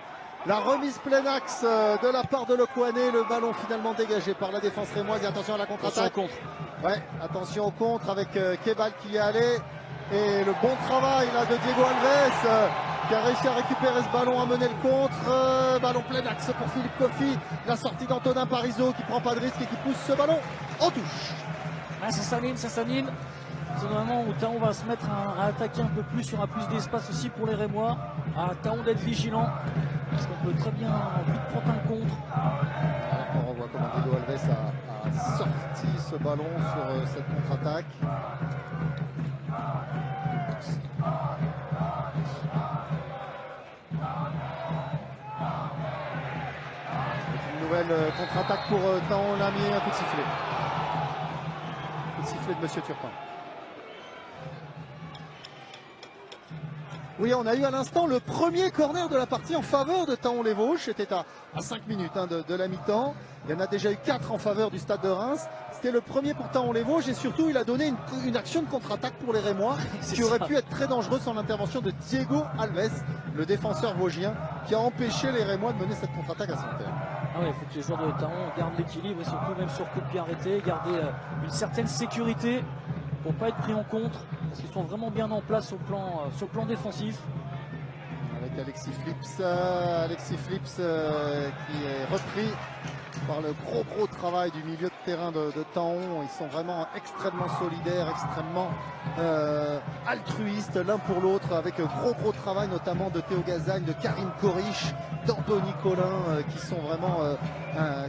la remise plein axe de la part de Lekouané, le ballon finalement dégagé par la défense rémoise. Et attention à la contre-attaque. Ouais, attention au contre avec Kebal qui y est allé. Et le bon travail là de Diego Alves qui a réussi à récupérer ce ballon, à mener le contre. Ballon plein axe pour Philippe Kofi. La sortie d'Antonin Parizeau qui prend pas de risque et qui pousse ce ballon en touche. Ouais, ça s'anime. C'est le moment où Thaon va se mettre à attaquer un peu plus, il y aura plus d'espace aussi pour les Rémois. À Thaon d'être vigilant, parce qu'on peut très bien vite prendre un contre. On revoit comment Diego Alves a sorti ce ballon sur cette contre-attaque. Une nouvelle contre-attaque pour Thaon, on a mis un coup de sifflet. Coup de sifflet de Monsieur Turpin. Oui, on a eu à l'instant le premier corner de la partie en faveur de Thaon-les-Vosges. C'était à 5 minutes de la mi-temps. Il y en a déjà eu 4 en faveur du stade de Reims. C'était le premier pour Thaon-les-Vosges et surtout il a donné une action de contre-attaque pour les Rémois qui aurait pu être très dangereuse sans l'intervention de Diego Alves, le défenseur vosgien, qui a empêché les Rémois de mener cette contre-attaque à son terme. Ah ouais, il faut que les joueurs de Thaon gardent l'équilibre et surtout même sur coup de pied arrêté, garder une certaine sécurité pour ne pas être pris en contre. Parce qu'ils sont vraiment bien en place sur le plan défensif. Avec Alexis Flips qui est repris par le gros travail du milieu de terrain de Thaon. Ils sont vraiment extrêmement solidaires, extrêmement altruistes l'un pour l'autre, avec gros travail notamment de Théo Gazagne, de Karim Korish, d'Anthony Collin qui sont vraiment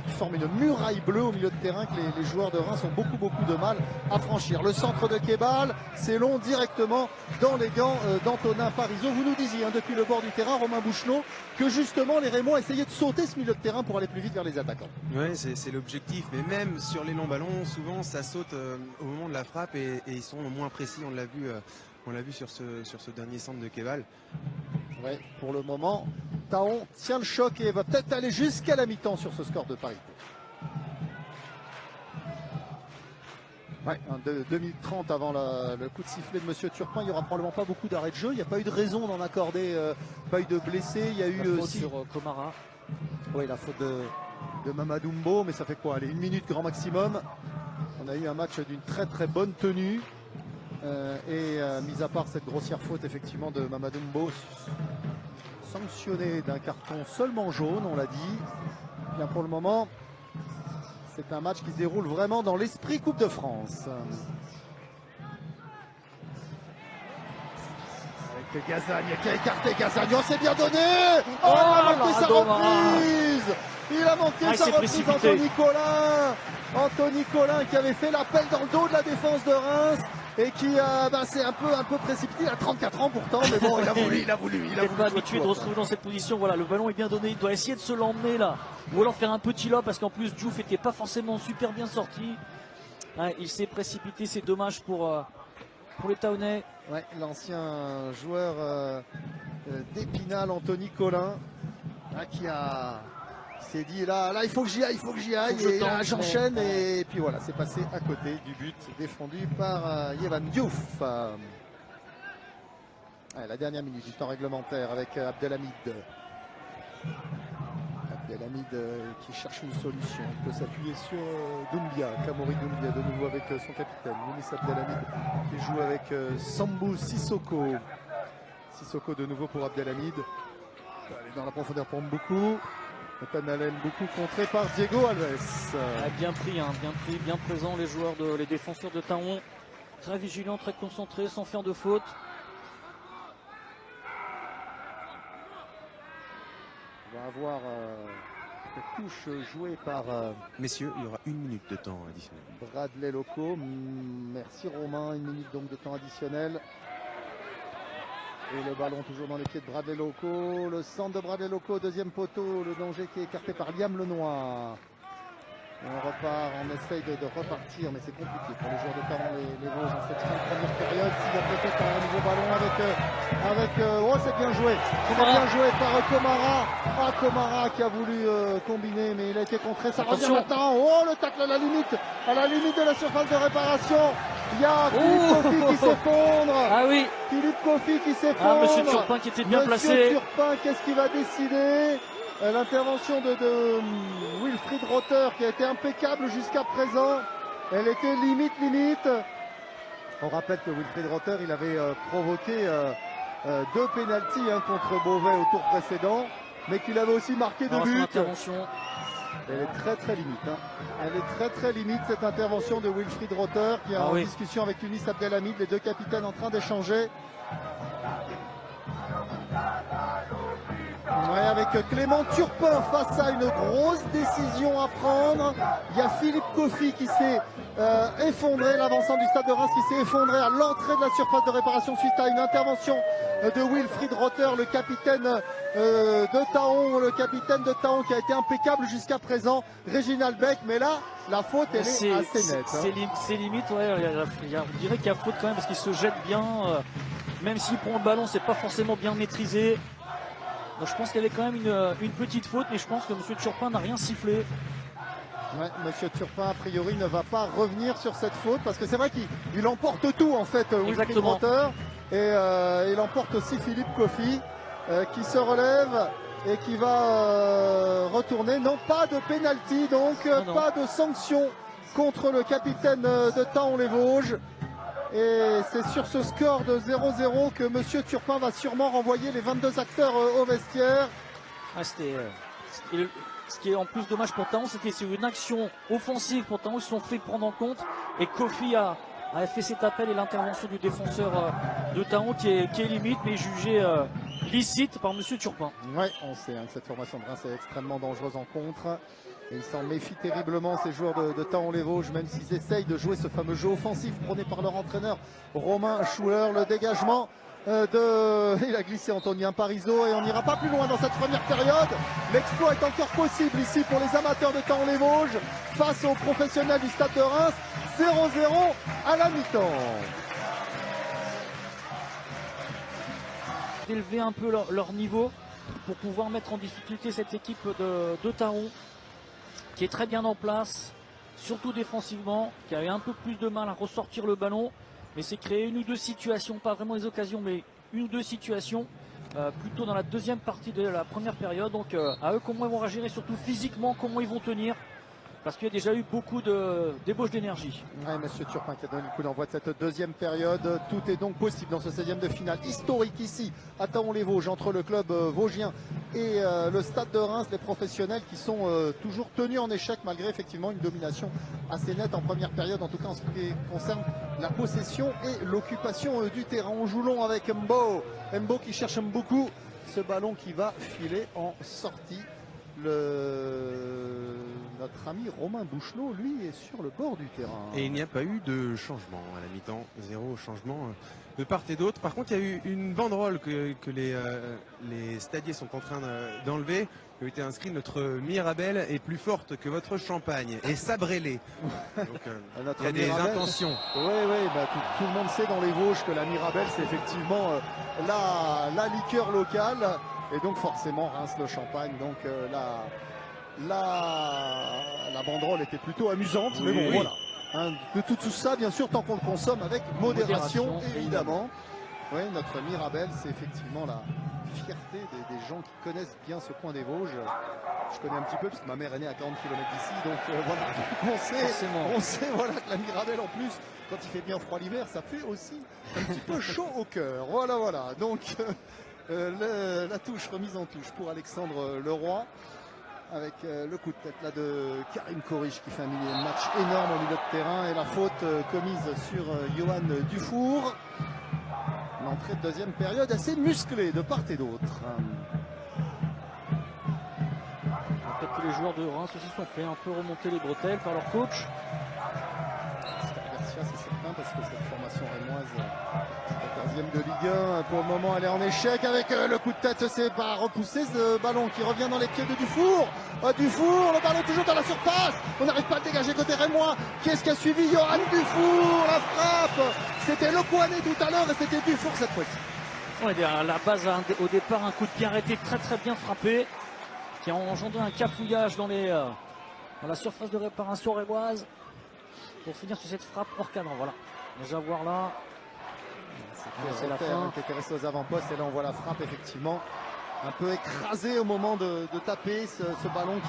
qui forment une muraille bleue au milieu de terrain que les joueurs de Reims ont beaucoup de mal à franchir. Le centre de Kebal, c'est long directement dans les gants d'Antonin Parizeau. Vous nous disiez depuis le bord du terrain, Romain Bouchenot, que justement les Rémois essayaient de sauter ce milieu de terrain pour aller plus vite vers les attaquants. Oui, c'est l'objectif, mais même sur les longs ballons, souvent ça saute au moment de la frappe et ils sont moins précis. On l'a vu sur ce dernier centre de Kebal. Ouais, pour le moment, Thaon tient le choc et va peut-être aller jusqu'à la mi-temps sur ce score de parité. Ouais, 2030 avant le coup de sifflet de Monsieur Turpin, il n'y aura probablement pas beaucoup d'arrêts de jeu. Il n'y a pas eu de raison d'en accorder, pas eu de blessés. Il y a eu aussi sur Komara. Oui, la faute de Mamadou Mbo, mais ça fait quoi? Allez, 1 minute grand maximum. On a eu un match d'une très bonne tenue. Mis à part cette grossière faute effectivement de Mamadou Mbo, sanctionné d'un carton seulement jaune, on l'a dit. Bien pour le moment, c'est un match qui se déroule vraiment dans l'esprit Coupe de France. Avec Gazagne qui a écarté Gazagne, oh, c'est bien donné. Oh, il a manqué sa reprise. Il a manqué sa reprise, Anthony Collin qui avait fait l'appel dans le dos de la défense de Reims et qui s'est un peu précipité. Il a 34 ans pourtant, mais bon, il a voulu. Il n'est pas habitué de se retrouver dans cette position. Voilà, le ballon est bien donné. Il doit essayer de se l'emmener là, ou alors faire un petit lob parce qu'en plus Diouf n'était pas forcément super bien sorti. Ouais, il s'est précipité, c'est dommage pour les Thaonais. Ouais, l'ancien joueur d'Épinal, Anthony Collin, qui s'est dit là il faut que j'y aille, et là j'enchaîne et puis voilà, c'est passé à côté du but défendu par Yevan Diouf. La dernière minute du temps réglementaire avec Abdelhamid. Qui cherche une solution, il peut s'appuyer sur Doumbia, Kamori Doumbia de nouveau avec son capitaine, Younis Abdelhamid qui joue avec Sambou Sissoko. Sissoko de nouveau pour Abdelhamid. Allez, dans la profondeur pour Mboukou. Nathanaël Mboukou contré par Diego Alves. Bien pris, bien présent les défenseurs de Taon. Très vigilants, très concentrés, sans faire de faute. On va avoir cette touche jouée par Messieurs, il y aura 1 minute de temps additionnel. Bradley Loco. Merci Romain, 1 minute donc de temps additionnel. Et le ballon toujours dans les pieds de Bradley Loco. Le centre de Bradley Loco, deuxième poteau. Le danger qui est écarté par Liam Lenoir. Et on repart, on essaye de repartir, mais c'est compliqué pour les joueurs de Taon, les Vosges en cette fin de première période. S'il y a peut-être un nouveau ballon oh, c'est bien joué. C'est bien joué par Komara. Ah, Komara qui a voulu combiner, mais il a été contré. Ça revient maintenant. Oh, le tacle à la limite de la surface de réparation. Il y a Philippe Kofi qui s'effondre. Ah oui. Philippe Kofi qui s'effondre. Monsieur Turpin qui était bien placé. Monsieur Turpin, qu'est-ce qu'il va décider? L'intervention de Wilfried Rother qui a été impeccable jusqu'à présent. Elle était limite. On rappelle que Wilfried Rother, il avait provoqué 2 pénaltys contre Beauvais au tour précédent, mais qu'il avait aussi marqué 2 buts. Elle est très limite. Elle est très limite cette intervention de Wilfried Rother qui est en discussion avec Younis Abdelhamid, les 2 capitaines en train d'échanger. Ouais, avec Clément Turpin face à une grosse décision à prendre. Il y a Philippe Kofi qui s'est effondré, l'avancement du Stade de Reims qui s'est effondré à l'entrée de la surface de réparation suite à une intervention de Wilfried Rother, le capitaine de Taon qui a été impeccable jusqu'à présent, Réginald Beck, mais là la faute elle est assez nette. C'est limite, ouais, on dirait qu'il y a faute quand même parce qu'il se jette bien, même s'il prend le ballon, c'est pas forcément bien maîtrisé. Donc je pense qu'il y avait quand même une petite faute, mais je pense que M. Turpin n'a rien sifflé. Ouais, M. Turpin, a priori, ne va pas revenir sur cette faute, parce que c'est vrai qu'il emporte tout, en fait, Wilfried Rother. Et il emporte aussi Philippe Kofi, qui se relève et qui va retourner. Non, pas de pénalty, donc pas de sanction contre le capitaine de Taon-les-Vosges. Et c'est sur ce score de 0-0 que M. Turpin va sûrement renvoyer les 22 acteurs au vestiaire. Ce qui est en plus dommage pour Taon, c'était une action offensive pour Taon, ils se sont fait prendre en compte. Et Kofi a fait cet appel et l'intervention du défenseur de Taon qui est limite, mais jugé licite par M. Turpin. Oui, on sait que cette formation de Reims est extrêmement dangereuse en contre. Et ils s'en méfient terriblement, ces joueurs de Taon-les-Vosges, même s'ils essayent de jouer ce fameux jeu offensif prôné par leur entraîneur Romain Schuller. Le dégagement il a glissé Antonien Parizeau et on n'ira pas plus loin dans cette première période. L'exploit est encore possible ici pour les amateurs de Taon-les-Vosges face aux professionnels du Stade de Reims. 0-0 à la mi-temps. D'élever un peu leur niveau pour pouvoir mettre en difficulté cette équipe de Taon, qui est très bien en place, surtout défensivement, qui avait un peu plus de mal à ressortir le ballon, mais c'est créé 1 ou 2 situations, pas vraiment des occasions, mais 1 ou 2 situations, plutôt dans la deuxième partie de la première période. Donc à eux comment ils vont réagir et surtout physiquement comment ils vont tenir, parce qu'il y a déjà eu beaucoup d'ébauches d'énergie. Ouais, Monsieur Turpin qui a donné le coup d'envoi de cette deuxième période. Tout est donc possible dans ce 16e de finale historique ici à Taon-les-Vosges entre le club vosgien et le Stade de Reims, les professionnels qui sont toujours tenus en échec malgré effectivement une domination assez nette en première période, en tout cas en ce qui concerne la possession et l'occupation du terrain. On joue long avec Mbo qui cherche beaucoup ce ballon qui va filer en sortie. Notre ami Romain Bouchelot, lui, est sur le bord du terrain. Et il n'y a pas eu de changement à la mi-temps, 0 changement de part et d'autre. Par contre, il y a eu une banderole que les stadiers sont en train d'enlever. Il a été inscrit: notre Mirabelle est plus forte que votre champagne. Et sabrez-les. Donc il y a des intentions. Oui, tout le monde sait dans les Vosges que la Mirabelle, c'est effectivement la liqueur locale. Et donc forcément Reims le champagne. Donc la banderole était plutôt amusante. Mais bon, voilà. De tout ça, bien sûr, tant qu'on le consomme avec modération évidemment. Oui, notre Mirabelle, c'est effectivement la fierté des gens qui connaissent bien ce coin des Vosges. Je connais un petit peu parce que ma mère est née à 40 km d'ici. Donc voilà, on sait voilà, que la Mirabelle en plus, quand il fait bien froid l'hiver, ça fait aussi un petit peu chaud au cœur. Voilà. Donc La touche, remise en touche pour Alexandre Leroy. Avec le coup de tête là de Karim Kourich qui fait un match énorme au milieu de terrain. Et la faute commise sur Johan Dufour. L'entrée de deuxième période assez musclée de part et d'autre. Peut-être que les joueurs de Reims se sont fait un peu remonter les bretelles par leur coach. Garcia, c'est certain, parce que cette formation rémoise, 14e de Ligue 1, pour le moment elle est en échec avec le coup de tête. C'est pas repoussé ce ballon qui revient dans les pieds de Dufour. Dufour, le ballon toujours dans la surface. On n'arrive pas à le dégager côté rémois. Qu'est-ce qui a suivi? Johan Dufour, la frappe. C'était Le Kouané tout à l'heure et c'était Dufour cette fois-ci. Ouais, à la base, au départ, un coup de pied arrêté très bien frappé, qui a engendré un cafouillage dans la surface de réparation rémoise, pour finir sur cette frappe hors cadre. Voilà. Déjà voir là. C'est la fin. Qui était resté aux avant-postes et là on voit la frappe effectivement un peu écrasée au moment de taper ce ballon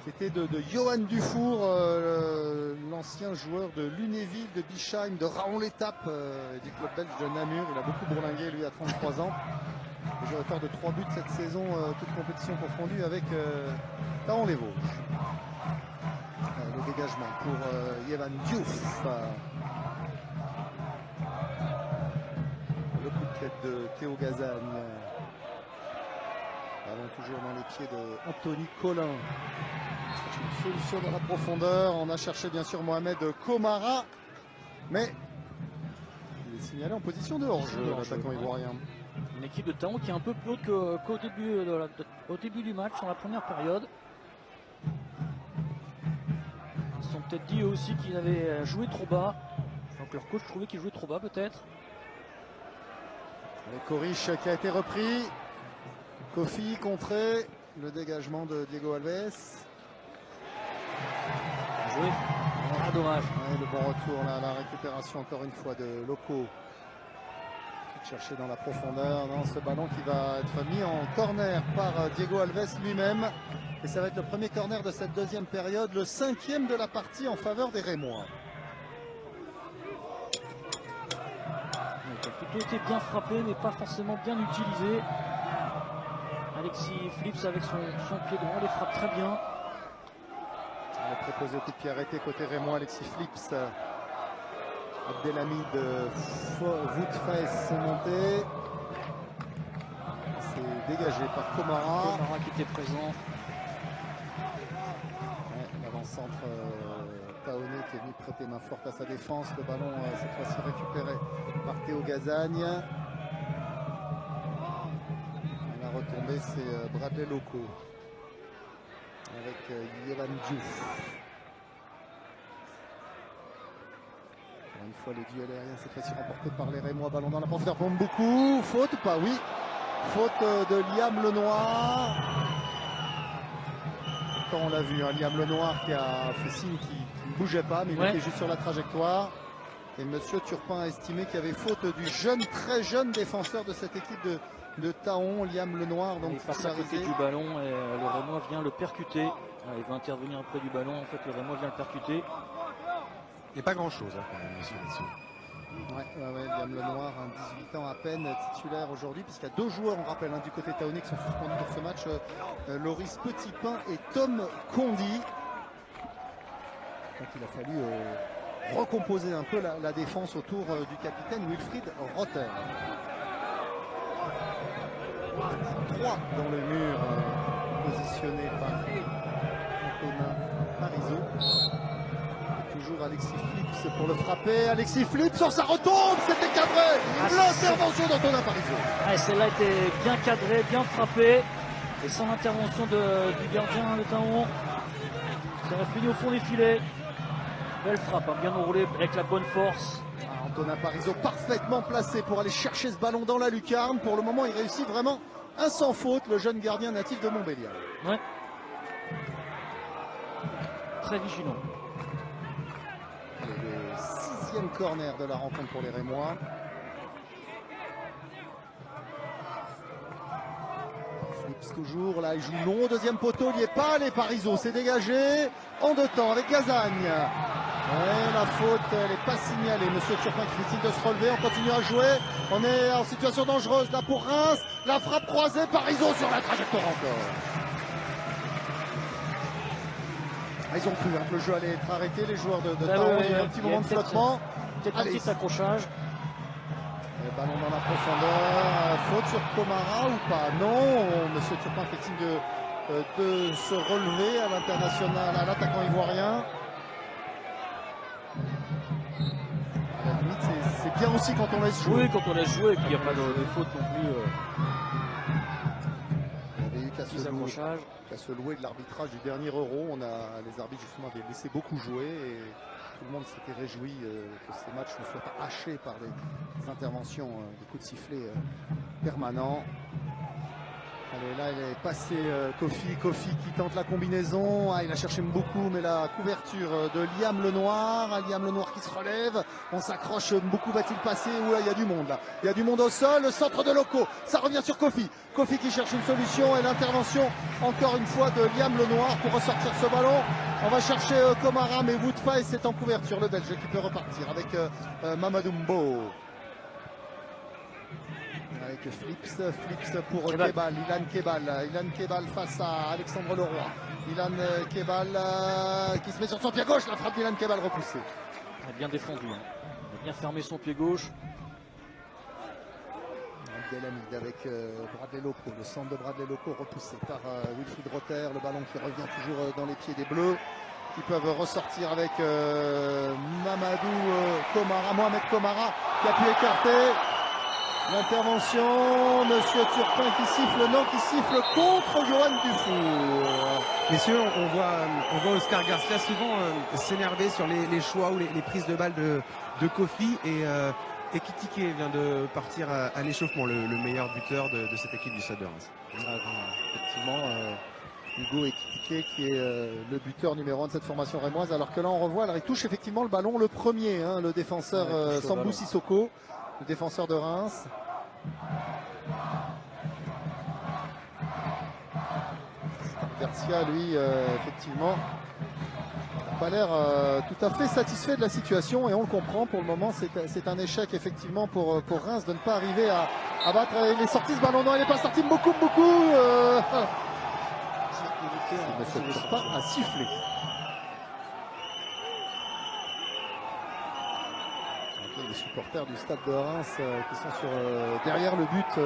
qui était de Johan Dufour, l'ancien joueur de Lunéville, de Bischheim, de Raon-l'Étape, du club belge de Namur. Il a beaucoup bourlingué lui à 33 ans. J'ai record de 3 buts cette saison, toute compétition confondue avec Taon-les-Vosges. Le dégagement pour Johan Diouf. Le coup de tête de Théo Gazagne. Ballon toujours dans les pieds de Anthony Collin. Une solution dans la profondeur. On a cherché bien sûr Mohamed Komara, mais il est signalé en position de hors-jeu, l'attaquant ivoirien. Une équipe de Taon qui est un peu plus haute qu'au début du match, dans la première période. Ils se sont peut-être dit aussi qu'ils avaient joué trop bas. Donc leur coach trouvait qu'ils jouaient trop bas peut-être. Avec Kourich qui a été repris. Kofi contré. Le dégagement de Diego Alves. Joué. Ah, dommage. Ouais, le bon retour là, la récupération encore une fois de Loco. Chercher dans la profondeur dans ce ballon qui va être mis en corner par Diego Alves lui-même. Et ça va être le premier corner de cette deuxième période, le 5e de la partie en faveur des Rémois. Il a plutôt été bien frappé, mais pas forcément bien utilisé. Alexis Flips avec son pied droit les frappe très bien. On a proposé au coup de pied arrêté côté Rémois, Alexis Flips. Abdelhamid Voutfaes monté. C'est dégagé par Komara. Komara qui était présent. Ouais, l'avant-centre Taoné qui est venu prêter main forte à sa défense. Le ballon cette fois-ci récupéré par Théo Gazagne. La retombée c'est Bradley Loco avec Johan Diouf. Une fois le duel aérien cette fois-ci remporté par les Rémois. Ballon dans la profondeur pour Mboukou. Faute ou pas? Oui. Faute de Liam Lenoir. Pourtant on l'a vu, hein, Liam Lenoir qui a fait signe qu'il ne bougeait pas, mais il était juste sur la trajectoire. Et Monsieur Turpin a estimé qu'il y avait faute du très jeune défenseur de cette équipe de Taon, Liam Lenoir. Donc il passe à côté du ballon et le Rémois vient le percuter. Il va intervenir auprès du ballon. En fait, le Rémois vient le percuter. Il n'y a pas grand-chose quand même, monsieur. Ouais, Liam Lenoir, 18 ans à peine, titulaire aujourd'hui, puisqu'il y a 2 joueurs, on rappelle, du côté taonais qui sont suspendus pour ce match, Loris Petitpin et Tom Condi. Donc il a fallu recomposer un peu la défense autour du capitaine Wilfried Rotter. 3 dans le mur, positionné par Antonin Parizeau. Toujours Alexis Flips pour le frapper. Alexis Flips sur sa retombe, c'était cadré. L'intervention d'Antonin Parizeau. Ouais, celle-là était bien cadrée, bien frappée. Et sans l'intervention du gardien de Taon, ça aurait fini au fond des filets. Belle frappe, bien enroulée avec la bonne force. Antonin Parizeau parfaitement placé pour aller chercher ce ballon dans la lucarne. Pour le moment, il réussit vraiment un sans faute, le jeune gardien natif de Montbéliard. Ouais. Très vigilant. Le 6e corner de la rencontre pour les Rémois. Flips toujours, là il joue long, 2e poteau, il n'y est pas, les Parizeau s'est dégagé en 2 temps avec Gazagne. Ouais, la faute, elle n'est pas signalée. Monsieur Turpin qui fait signe de se relever. On continue à jouer. On est en situation dangereuse là pour Reims. La frappe croisée par Iso sur la trajectoire encore. Ils ont cru que le jeu allait être arrêté. Les joueurs de Taon, il y a eu un petit moment de flottement. Peut-être un petit accrochage. Ballon dans la profondeur. Faute sur Komara ou pas? Non. Monsieur Turpin fait signe de se relever à l'international, à l'attaquant ivoirien. À la limite, c'est bien aussi quand on laisse jouer. Oui, quand on laisse jouer, et puis il n'y a pas de faute non plus. Il y avait eu qu'à se louer de l'arbitrage du dernier Euro. Les arbitres justement avaient laissé beaucoup jouer et tout le monde s'était réjoui que ces matchs ne soient pas hachés par des interventions, des coups de sifflet permanents. Allez, là, il est passé Kofi qui tente la combinaison. Ah, il a cherché beaucoup, mais la couverture de Liam Lenoir. Liam Lenoir qui se relève. On s'accroche. Mboukou va-t-il passer? Oula, il y a du monde là. Il y a du monde au sol. Le centre de Loco. Ça revient sur Kofi. Kofi qui cherche une solution et l'intervention encore une fois de Liam Lenoir pour ressortir ce ballon. On va chercher Komara, mais Woodface est en couverture. Le Belge qui peut repartir avec Mamadou Mbo. Avec Flips pour Kebal, Ilan Kebal face à Alexandre Leroy. Ilan Kebal qui se met sur son pied gauche, la frappe d'Ilan Kebal repoussée. Il a bien défendu, hein. Il a bien fermé son pied gauche. Abdelhamid avec Bradley Loco, le centre de Bradley Loco repoussé par Wilfried Rother, le ballon qui revient toujours dans les pieds des Bleus, qui peuvent ressortir avec Mohamed Komara qui a pu écarter. L'intervention, Monsieur Turpin qui siffle contre Johan Dufour. Messieurs, on voit Oscar Garcia souvent s'énerver sur les choix ou les prises de balles de Kofi et Kitike vient de partir à l'échauffement, le meilleur buteur de cette équipe du Stade de Reims. Effectivement, Hugo Ekitike qui est le buteur numéro 1 de cette formation rémoise, alors que là on revoit, alors il touche effectivement le ballon, le premier, hein, le défenseur Sambou Sissoko, le défenseur de Reims. Garcia, lui, effectivement, n'a pas l'air tout à fait satisfait de la situation et on le comprend pour le moment. C'est un échec effectivement pour Reims de ne pas arriver à battre. Il est sorti ce ballon, non, il n'est pas sorti beaucoup. Monsieur Turpin a sifflé. Les supporters du Stade de Reims qui sont derrière le but,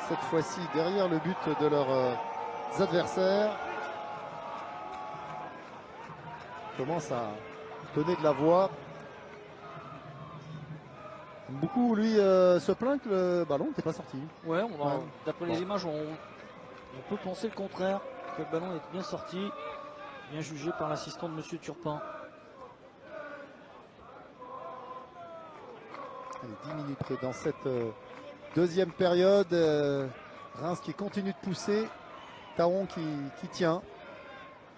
cette fois-ci derrière le but de leurs adversaires, commencent à donner de la voix. Beaucoup lui se plaint que le ballon n'était pas sorti. Ouais, d'après les images, on peut penser le contraire, que le ballon est bien sorti, bien jugé par l'assistant de Monsieur Turpin. Allez, 10 minutes dans cette deuxième période. Reims qui continue de pousser. Taon qui tient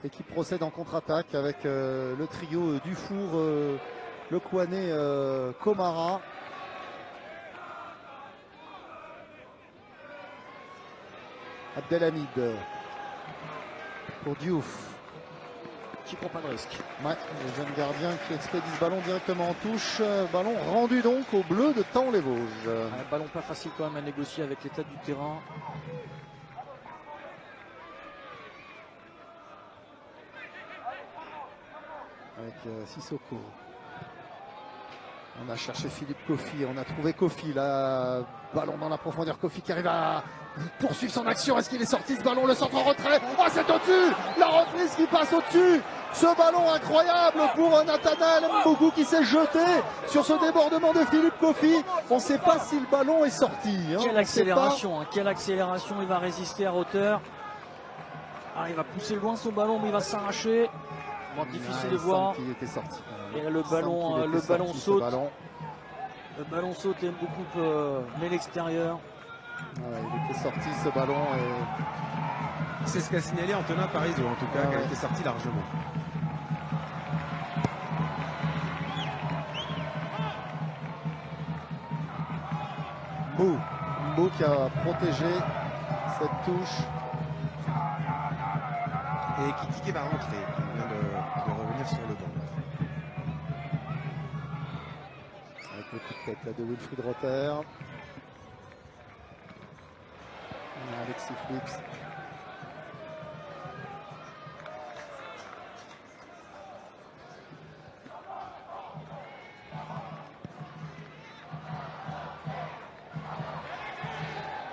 et qui procède en contre-attaque avec le trio Dufour, Le Kouané, Komara. Abdelhamid pour Diouf. Qui prend pas de risque. Ouais, le jeune gardien qui expédie ce ballon directement en touche. Ballon rendu donc au bleu de Taon-les-Vosges. Un ballon pas facile quand même à négocier avec l'état du terrain. Avec Sissoko. On a cherché Philippe Kofi, on a trouvé Kofi, là, ballon dans la profondeur, Kofi qui arrive à poursuivre son action. Est-ce qu'il est sorti ce ballon? Le centre en retrait, oh c'est au-dessus, la reprise qui passe au-dessus, ce ballon incroyable pour Nathanaël Mboukou qui s'est jeté sur ce débordement de Philippe Kofi. On ne sait pas si le ballon est sorti. Quelle accélération, quelle accélération, il va résister à hauteur. Ah, il va pousser loin son ballon, mais il va s'arracher. Bon, difficile de voir. Était sorti. Et là, le ballon saute. Le ballon saute et beaucoup met l'extérieur. Il était sorti ce ballon. C'est ce qu'a signalé Antonin Parizeau, en tout cas, qui a été sorti largement. Mbo qui a protégé cette touche. Et Kitike va rentrer. Il vient de revenir sur le banc. Le coup de tête là, de Wilfried Rother. Alexis Flips.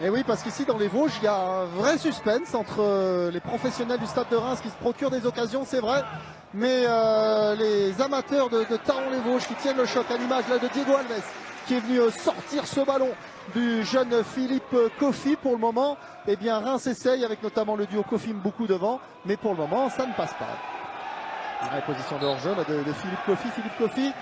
Et oui, parce qu'ici dans les Vosges, il y a un vrai suspense entre les professionnels du Stade de Reims qui se procurent des occasions, c'est vrai, mais les amateurs de Thaon-les-Vosges qui tiennent le choc, à l'image là de Diego Alves qui est venu sortir ce ballon du jeune Philippe Kofi. Pour le moment, eh bien Reims essaye avec notamment le duo Kofi-Mboukou devant, mais pour le moment ça ne passe pas. La position de hors-jeu de Philippe Kofi. Philippe Kofi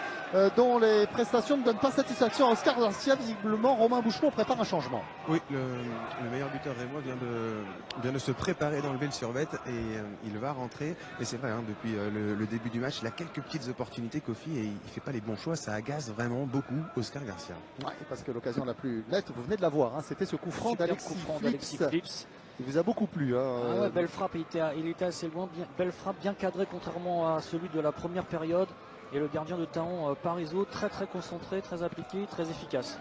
dont les prestations ne donnent pas satisfaction à Oscar Garcia. Visiblement, Romain Bouchelot prépare un changement. Oui, le meilleur buteur rémois vient de se préparer d'enlever le survêt et il va rentrer. Et c'est vrai, hein, depuis le début du match, il a quelques petites opportunités, Kofi, et il ne fait pas les bons choix. Ça agace vraiment beaucoup Oscar Garcia. Ouais, parce que l'occasion la plus nette, vous venez de la voir, hein, c'était ce coup franc d'Alexis Flips. Il vous a beaucoup plu. Hein, ah ouais, belle frappe, il était assez loin. Belle frappe, bien cadrée, contrairement à celui de la première période. Et le gardien de Thaon, Parisot, très concentré, très appliqué, très efficace.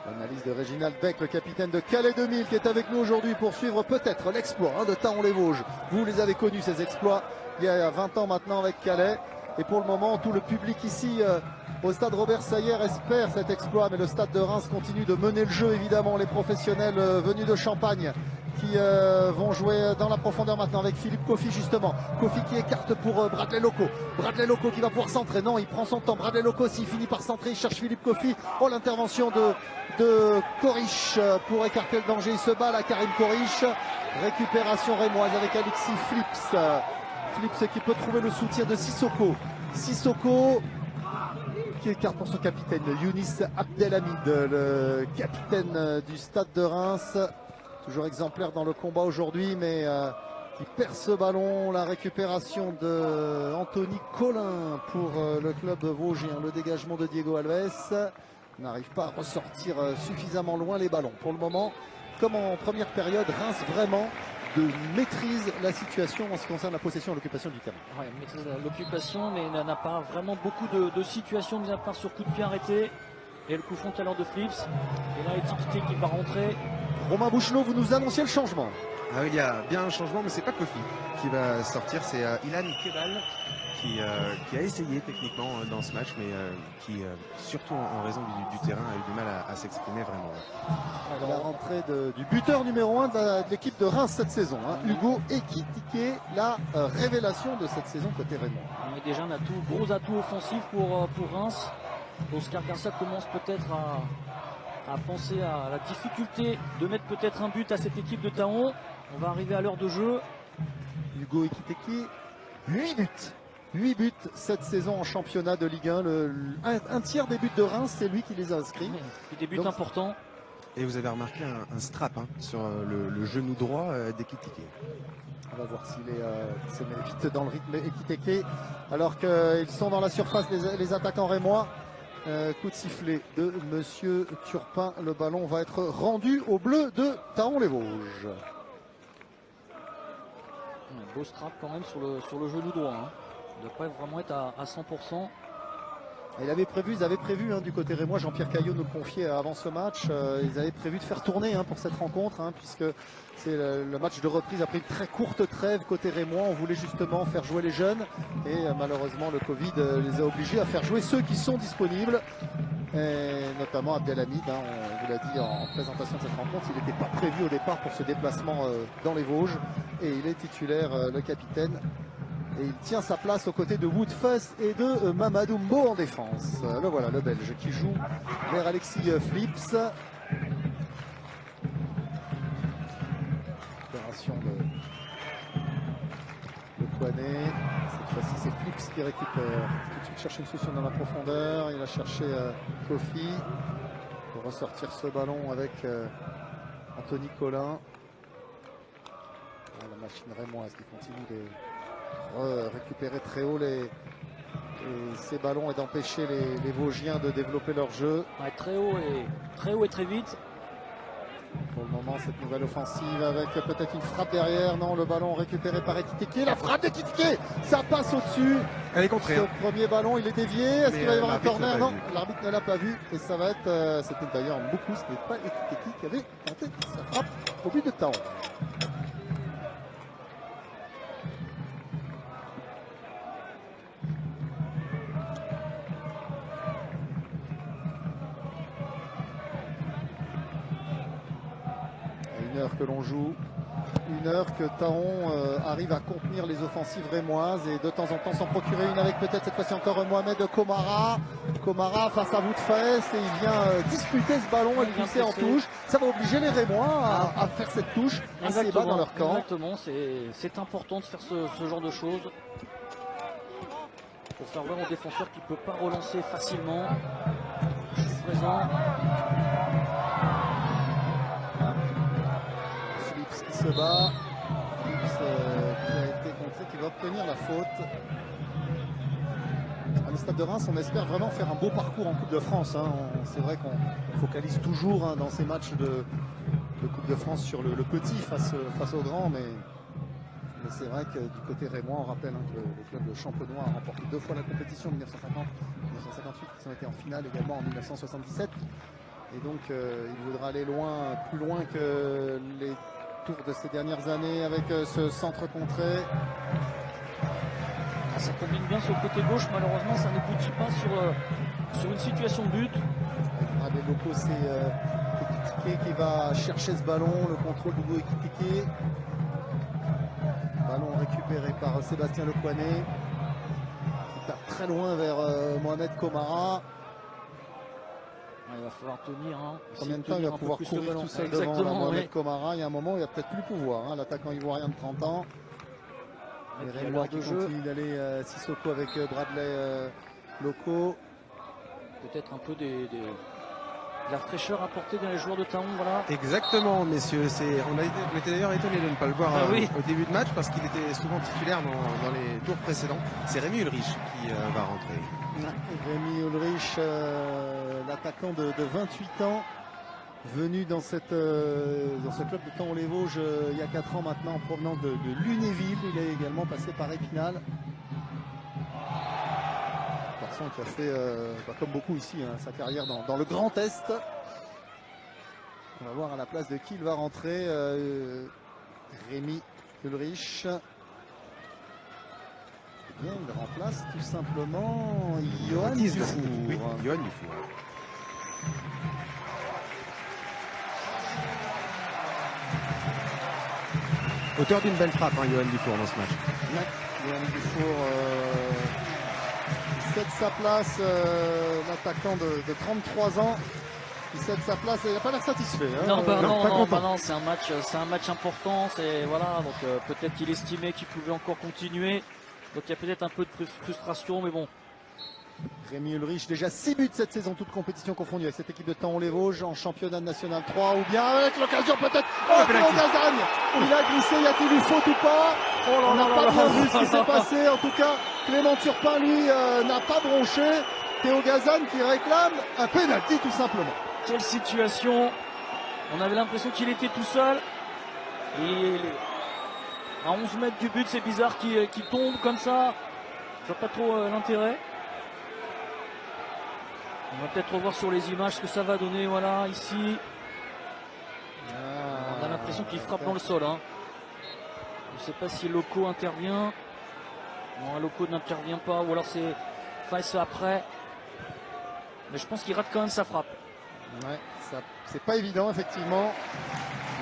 L'analyse de Réginald Beck, le capitaine de Calais 2000, qui est avec nous aujourd'hui pour suivre peut-être l'exploit de Thaon-les-Vosges. Vous les avez connus, ces exploits, il y a 20 ans maintenant avec Calais. Et pour le moment, tout le public ici au stade Robert Sayer espère cet exploit. Mais le stade de Reims continue de mener le jeu, évidemment. Les professionnels venus de Champagne qui vont jouer dans la profondeur maintenant avec Philippe Kofi, justement. Kofi qui écarte pour Bradley Loco. Bradley Loco qui va pouvoir centrer. Non, il prend son temps. Bradley Loco, s'il finit par centrer, il cherche Philippe Kofi. Oh, l'intervention de Coriche pour écarter le danger. Il se bat là, Karim Coriche. Récupération rémoise avec Alexis Flips. Flips qui peut trouver le soutien de Sissoko. Sissoko qui écarte pour son capitaine Younis Abdelhamid, le capitaine du Stade de Reims. Toujours exemplaire dans le combat aujourd'hui, mais qui perd ce ballon. La récupération de Anthony Collin pour le club vosgien. Le dégagement de Diego Alves n'arrive pas à ressortir suffisamment loin les ballons. Pour le moment, comme en première période, Reims vraiment maîtrise la situation en ce qui concerne la possession et l'occupation du terrain. Ouais, maîtrise l'occupation, mais n'a pas vraiment beaucoup de situations, mis à part sur coup de pied arrêté. Et le coup franc tout à l'heure de Flips. Et là, Étiqueté qui va rentrer. Romain Bouchelot, vous nous annonciez le changement. Ah oui, il y a bien un changement, mais c'est pas Kofi qui va sortir, c'est Ilan Kebal qui a essayé techniquement dans ce match, mais qui, surtout en raison du terrain, a eu du mal à s'exprimer vraiment. La rentrée du buteur numéro 1 de l'équipe de Reims cette saison, hein, Hugo Ekitike, la révélation de cette saison côté Raymond. On est déjà un gros atout offensif pour Reims. Oscar Garcia commence peut-être à penser à la difficulté de mettre peut-être un but à cette équipe de Thaon. On va arriver à l'heure de jeu. Hugo Ekitike, 8 buts cette saison en championnat de Ligue 1. Un tiers des buts de Reims, c'est lui qui les a inscrits. Des buts importants. Et vous avez remarqué un strap sur le genou droit d'Ekitike. On va voir s'il se met vite dans le rythme Ekitike. Alors qu'ils sont dans la surface, les attaquants rémois. Coup de sifflet de Monsieur Turpin. Le ballon va être rendu au bleu de Thaon-les-Vosges. Un beau strap quand même sur le genou droit. Hein. Il ne doit pas vraiment être à 100%. Et ils avaient prévu du côté rémois, Jean-Pierre Caillot nous le confiait avant ce match, ils avaient prévu de faire tourner pour cette rencontre, puisque c'est le match de reprise après une très courte trêve côté rémois. On voulait justement faire jouer les jeunes et malheureusement le Covid les a obligés à faire jouer ceux qui sont disponibles. Et notamment Abdelhamid, on vous l'a dit en présentation de cette rencontre, il n'était pas prévu au départ pour ce déplacement dans les Vosges et il est titulaire, le capitaine. Et il tient sa place aux côtés de Woodfuss et de Mamadou Mbo en défense. Le voilà, le Belge qui joue vers Alexis Flips. Opération de Kouané. Cette fois-ci, c'est Flips qui récupère. Tout de suite chercher une solution dans la profondeur. Il a cherché Kofi pour ressortir ce ballon avec Anthony Collin. La machine rémoise qui continue de récupérer très haut ces ballons et d'empêcher les Vosgiens de développer leur jeu. Ouais, très haut et très vite. Pour le moment, cette nouvelle offensive avec peut-être une frappe derrière. Non, le ballon récupéré par Ekitike. La frappe d'Ekitike, ça passe au-dessus. Elle est contrée. Ce premier ballon, il est dévié. Est-ce qu'il va y avoir un corner? Non, vu. l'arbitre ne l'a pas vu. Et ça va être, c'était d'ailleurs beaucoup, ce n'est pas Ekitike qui avait tenté sa frappe au but de Taon. Une heure que l'on joue, une heure que Taon arrive à contenir les offensives rémoises et de temps en temps s'en procurer une avec peut-être cette fois-ci encore Mohamed Komara. Komara face à vous de fesse et il vient disputer ce ballon et le pousser en touche. Ça va obliger les Rémois à faire cette touche assez bas dans leur camp. Exactement, c'est important de faire ce genre de choses pour faire voir au défenseur qu'il ne peut pas relancer facilement. Je suis présent. Qui se bat, qui a été contré, qui va obtenir la faute. À le Stade de Reims, on espère vraiment faire un beau parcours en Coupe de France. Hein. C'est vrai qu'on focalise toujours dans ces matchs de Coupe de France sur le petit face au grand, mais c'est vrai que du côté rémois, on rappelle que le club de Champenois a remporté 2 fois la compétition en 1950, 1958, ils ont été en finale également en 1977. Et donc, il voudra aller plus loin que les de ces dernières années avec ce centre contré. Ça combine bien sur le côté gauche, malheureusement ça n'aboutit pas sur une situation de but. À des locaux, c'est Ekitike qui va chercher ce ballon, le contrôle de Hugo Ekitike. Ballon récupéré par Sébastien Lekouané qui tape très loin vers Mohamed Komara. Il va falloir tenir. Combien de temps il va pouvoir courir tout seul devant Mohamed Komara? Il y a un moment où il n'y a peut-être plus pouvoir. L'attaquant ivoirien de 30 ans. Les Rémois qui continuent d'aller Sissoko avec Bradley Loco. Peut-être un peu de la fraîcheur apportée dans les joueurs de Taon. Voilà. Exactement, messieurs. On était d'ailleurs étonné de ne pas le voir au début de match parce qu'il était souvent titulaire dans les tours précédents. C'est Rémi Ulrich qui va rentrer. Rémi Ulrich, l'attaquant de 28 ans, venu dans ce club de Taon-les Vosges il y a 4 ans maintenant en provenance de Lunéville. Il est également passé par Épinal. Garçon qui a fait, comme beaucoup ici, sa carrière dans le Grand Est. On va voir à la place de qui il va rentrer. Rémi Ulrich. Bien, il remplace tout simplement Johan Dufour. Oui, Johan Dufour. Auteur d'une belle frappe, Johan Dufour dans ce match. Ouais, Johan Dufour qui cède sa place, l'attaquant de 33 ans. Il cède sa place et il n'a pas l'air satisfait. Non, c'est un match important. Voilà, donc peut-être qu'il estimait qu'il pouvait encore continuer. Donc il y a peut-être un peu de frustration, mais bon. Rémi Ulrich, déjà 6 buts cette saison, toute compétition confondue avec cette équipe de Taon-les-Vosges en championnat national 3, ou bien avec l'occasion peut-être. Oh, Théo Gazagne, il a glissé, y a-t-il eu faute ou pas? On n'a pas bien vu ce qui s'est passé. En tout cas, Clément Turpin, lui, n'a pas bronché. Théo Gazagne qui réclame un pénalty tout simplement. Quelle situation! On avait l'impression qu'il était tout seul. Et à 11 mètres du but, c'est bizarre qu'il tombe comme ça. Je vois pas trop l'intérêt. On va peut-être revoir sur les images ce que ça va donner. Voilà, ici. On a l'impression qu'il frappe dans le sol. Je ne sais pas si Loco intervient. Non, Loco n'intervient pas. Ou alors c'est face après. Mais je pense qu'il rate quand même sa frappe. Ouais, c'est pas évident, effectivement.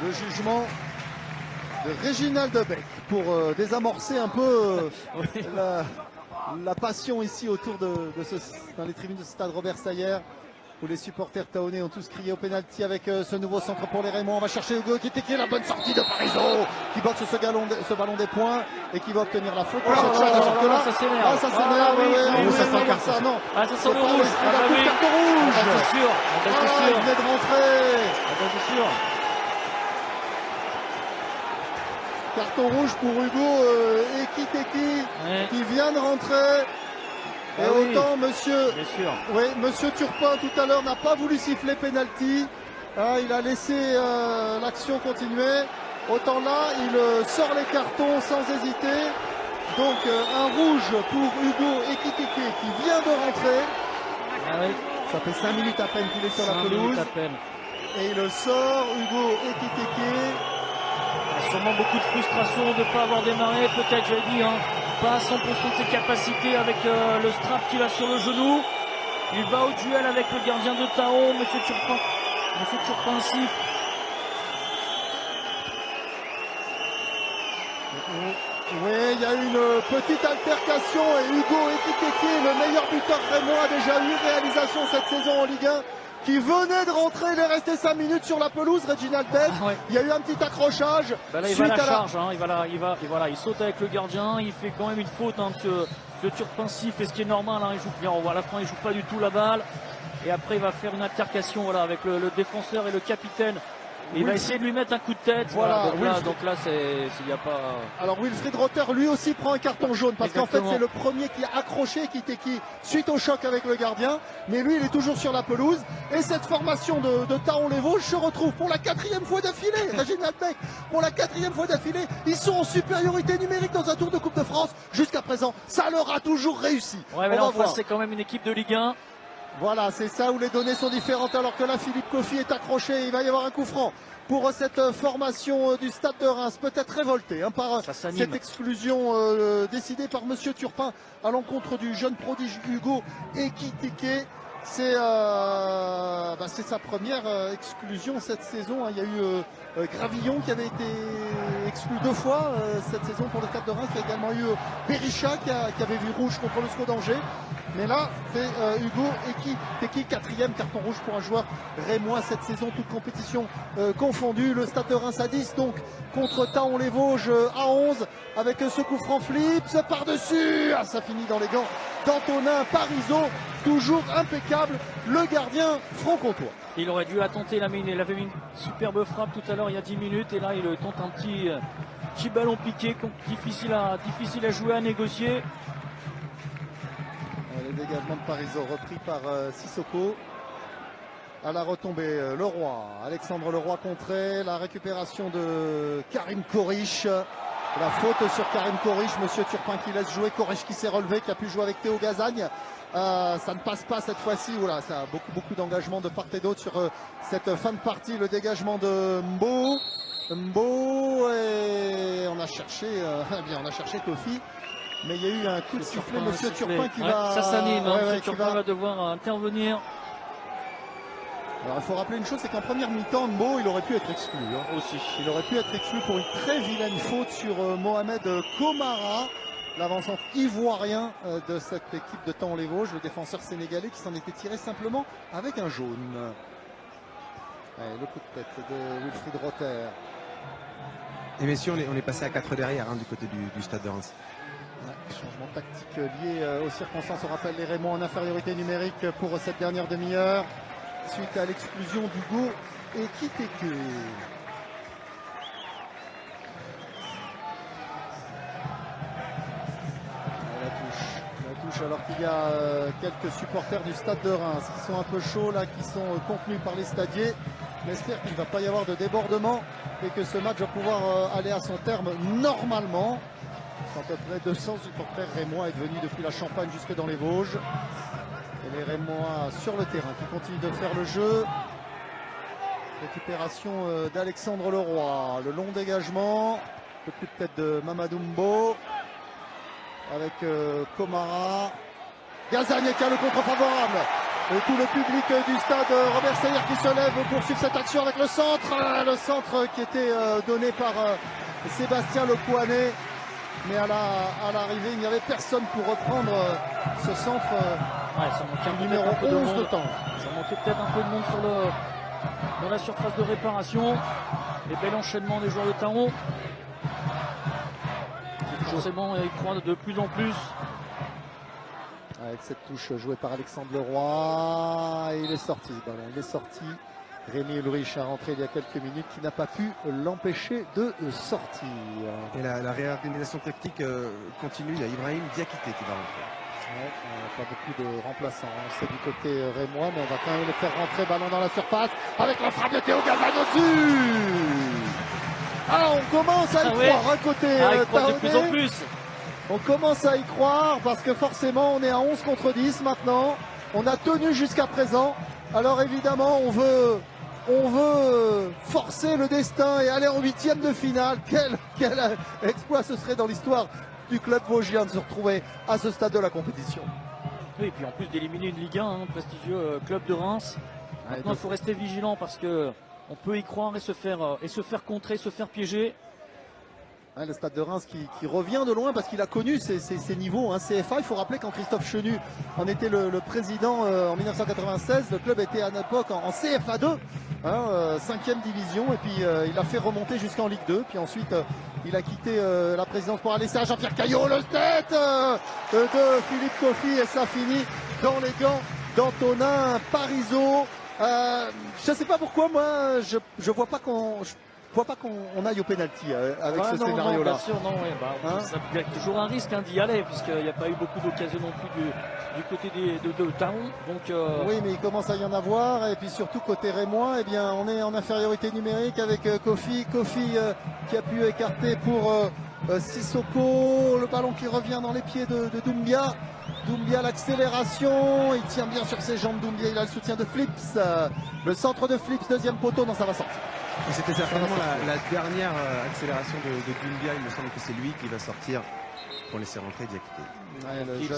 Le jugement de Réginald Debec pour désamorcer un peu la passion ici autour dans les tribunes de ce stade Robert Sayer, où les supporters taonnais ont tous crié au pénalty avec ce nouveau centre pour les Rémois. On va chercher Hugo Ekitike, la bonne sortie de Parizeau qui boxe ce ballon des points et qui va obtenir la faute. Ça s'énerve. Ça s'énerve. Ça sent le rouge. Carton rouge. C'est sûr. Il venait de rentrer. C'est sûr. Carton rouge pour Hugo Ekiteke qui vient de rentrer. Et autant monsieur Turpin tout à l'heure n'a pas voulu siffler penalty. Il a laissé l'action continuer. Autant là, il sort les cartons sans hésiter. Donc un rouge pour Hugo Ekitike qui vient de rentrer. Ah oui. Ça fait 5 minutes à peine qu'il est sur la 5 pelouse. minutes à peine. Et il le sort, Hugo Ekitike. Il y a sûrement beaucoup de frustration de ne pas avoir démarré. Peut-être, j'avais dit, hein, pas à 100% de ses capacités avec le strap qu'il a sur le genou. Il va au duel avec le gardien de Taon, Monsieur Turpin siffle. Oui, il y a eu une petite altercation et Hugo Ekitike, le meilleur buteur rémois, a déjà eu réalisation cette saison en Ligue 1, qui venait de rentrer. Il est resté 5 minutes sur la pelouse, Reginald Beck. Ah ouais. Il y a eu un petit accrochage. Bah là, il va à la charge, hein, il saute avec le gardien, il fait quand même une faute, hein, ce Turpin siffle, et ce qui est normal, hein, il joue bien. On voit à la fin, il joue pas du tout la balle. Et après, il va faire une altercation, voilà, avec le défenseur et le capitaine. Et il va essayer de lui mettre un coup de tête. Voilà, donc là, il y a pas. Alors Wilfried Rother lui aussi prend un carton jaune parce qu'en fait Exactement. c'est le premier qui a accroché qui suite au choc avec le gardien, mais lui il est toujours sur la pelouse. Et cette formation de Taon-les-Vosges se retrouve pour la 4e fois d'affilée. Reginald Beck, pour la 4e fois d'affilée, ils sont en supériorité numérique dans un tour de Coupe de France. Jusqu'à présent, ça leur a toujours réussi. Ouais, mais là On va en face, voir. c'est quand même une équipe de Ligue 1. Voilà, c'est ça où les données sont différentes, alors que là Philippe Kofi est accroché. Il va y avoir un coup franc pour cette formation du Stade de Reims, peut-être révoltée par cette exclusion décidée par Monsieur Turpin à l'encontre du jeune prodige Hugo Ekitike. C'est sa première exclusion cette saison. Il y a eu Gravillon qui avait été exclu 2 fois cette saison pour le Stade de Reims. Il y a également eu Berisha qui avait vu rouge contre le SCO d'Angers. Mais là, c'est Hugo Ekitike, 4e carton rouge pour un joueur rémois cette saison, toute compétition confondue. Le Stade de Reims à 10 donc contre Taon-les-Vosges à 11 avec ce coup franc Flips par-dessus. Ah, ça finit dans les gants d'Antonin Parisot, toujours impeccable, le gardien franc-comtois. Il aurait dû la tenter, il avait mis une superbe frappe tout à l'heure il y a 10 minutes et là il tente un petit ballon piqué, difficile à jouer, à négocier. Le dégagement de Parisot repris par Sissoko. À la retombée, Leroy, Alexandre Leroy contré, la récupération de Karim Kourich. La faute sur Karim Kourich, Monsieur Turpin qui laisse jouer, Kourich qui s'est relevé, qui a pu jouer avec Théo Gazagne. Ça ne passe pas cette fois-ci. Oula, ça a beaucoup d'engagement de part et d'autre sur cette fin de partie. Le dégagement de Mbo et on a cherché Kofi. Mais il y a eu un coup de sifflet, Monsieur Turpin qui va. Ça s'anime, Monsieur Turpin va devoir intervenir. Alors il faut rappeler une chose, c'est qu'en première mi-temps, Mbo il aurait pu être exclu. Aussi. Il aurait pu être exclu pour une très vilaine faute sur Mohamed Komara, l'avancement ivoirien de cette équipe de Taon-les-Vosges, le défenseur sénégalais qui s'en était tiré simplement avec un jaune. Allez, le coup de tête de Wilfried Rother. Et messieurs, on est passé à 4 derrière du côté du Stade de Reims. Ouais, changement tactique lié aux circonstances. On rappelle les Rémois en infériorité numérique pour cette dernière demi-heure suite à l'exclusion d'Hugo Ekitike. La touche alors qu'il y a quelques supporters du Stade de Reims qui sont un peu chauds là, qui sont contenus par les stadiers. On espère qu'il ne va pas y avoir de débordement et que ce match va pouvoir aller à son terme normalement. À peu près 200 supporters rémois est venu depuis la Champagne jusque dans les Vosges. Et les Rémois sur le terrain qui continuent de faire le jeu. Récupération d'Alexandre Leroy. Le long dégagement. Le coup de tête de Mamadou Mbo. Avec Komara. Gazagne qui a le contre favorable. Et tout le public du stade Robert Seyer qui se lève pour suivre cette action avec le centre. Le centre qui était donné par Sébastien Lecouanet. Mais à l'arrivée, il n'y avait personne pour reprendre ce centre. Ça manquait numéro 11 de temps. Ça manquait peut-être un peu de monde dans la surface de réparation. Et bel enchaînement des joueurs de Taon. Forcément, ils croient de plus en plus. Avec cette touche jouée par Alexandre Leroy. Et il est sorti ce ballon. Il est sorti. Rémi Ulrich a rentré il y a quelques minutes, qui n'a pas pu l'empêcher de sortir. Et la réorganisation tactique continue. Il y a Ibrahim Diakité qui va rentrer. Pas beaucoup de remplaçants, c'est du côté rémois, mais on va quand même le faire rentrer, ballon dans la surface, avec la frappe de Théo Gazan au-dessus. Ah, on commence à y croire, à côté de plus en Taoné. plus. On commence à y croire, parce que forcément, on est à 11 contre 10 maintenant. On a tenu jusqu'à présent. Alors évidemment, on veut forcer le destin et aller en 8e de finale. Quel exploit ce serait dans l'histoire du club vosgien de se retrouver à ce stade de la compétition. Oui, et puis en plus d'éliminer une Ligue 1, prestigieux club de Reims. Maintenant, il faut rester vigilant parce que on peut y croire et se faire contrer, se faire piéger. Le stade de Reims qui revient de loin parce qu'il a connu ces niveaux CFA. Il faut rappeler quand Christophe Chenu en était le président en 1996, le club était à l'époque en CFA 2, 5e division, et puis il a fait remonter jusqu'en Ligue 2. Puis ensuite il a quitté la présidence pour aller à Jean-Pierre Caillot, le tête de Philippe Coffy, et ça finit dans les gants d'Antonin Parisot. Je ne sais pas pourquoi, moi je vois pas qu'on aille au pénalty avec ce scénario-là. Non, bien sûr, non, il y a toujours un risque d'y aller, puisqu'il n'y a pas eu beaucoup d'occasions non plus du côté de Taon. Donc, oui, mais il commence à y en avoir, et puis surtout côté rémois, eh bien, on est en infériorité numérique avec Kofi qui a pu écarter pour Sissoko, le ballon qui revient dans les pieds de Doumbia. Doumbia, l'accélération, il tient bien sur ses jambes. Doumbia, il a le soutien de Flips, le centre de Flips, deuxième poteau, non, ça va sortir. C'était certainement la dernière accélération de Doumbia. Il me semble que c'est lui qui va sortir pour laisser rentrer Diakité.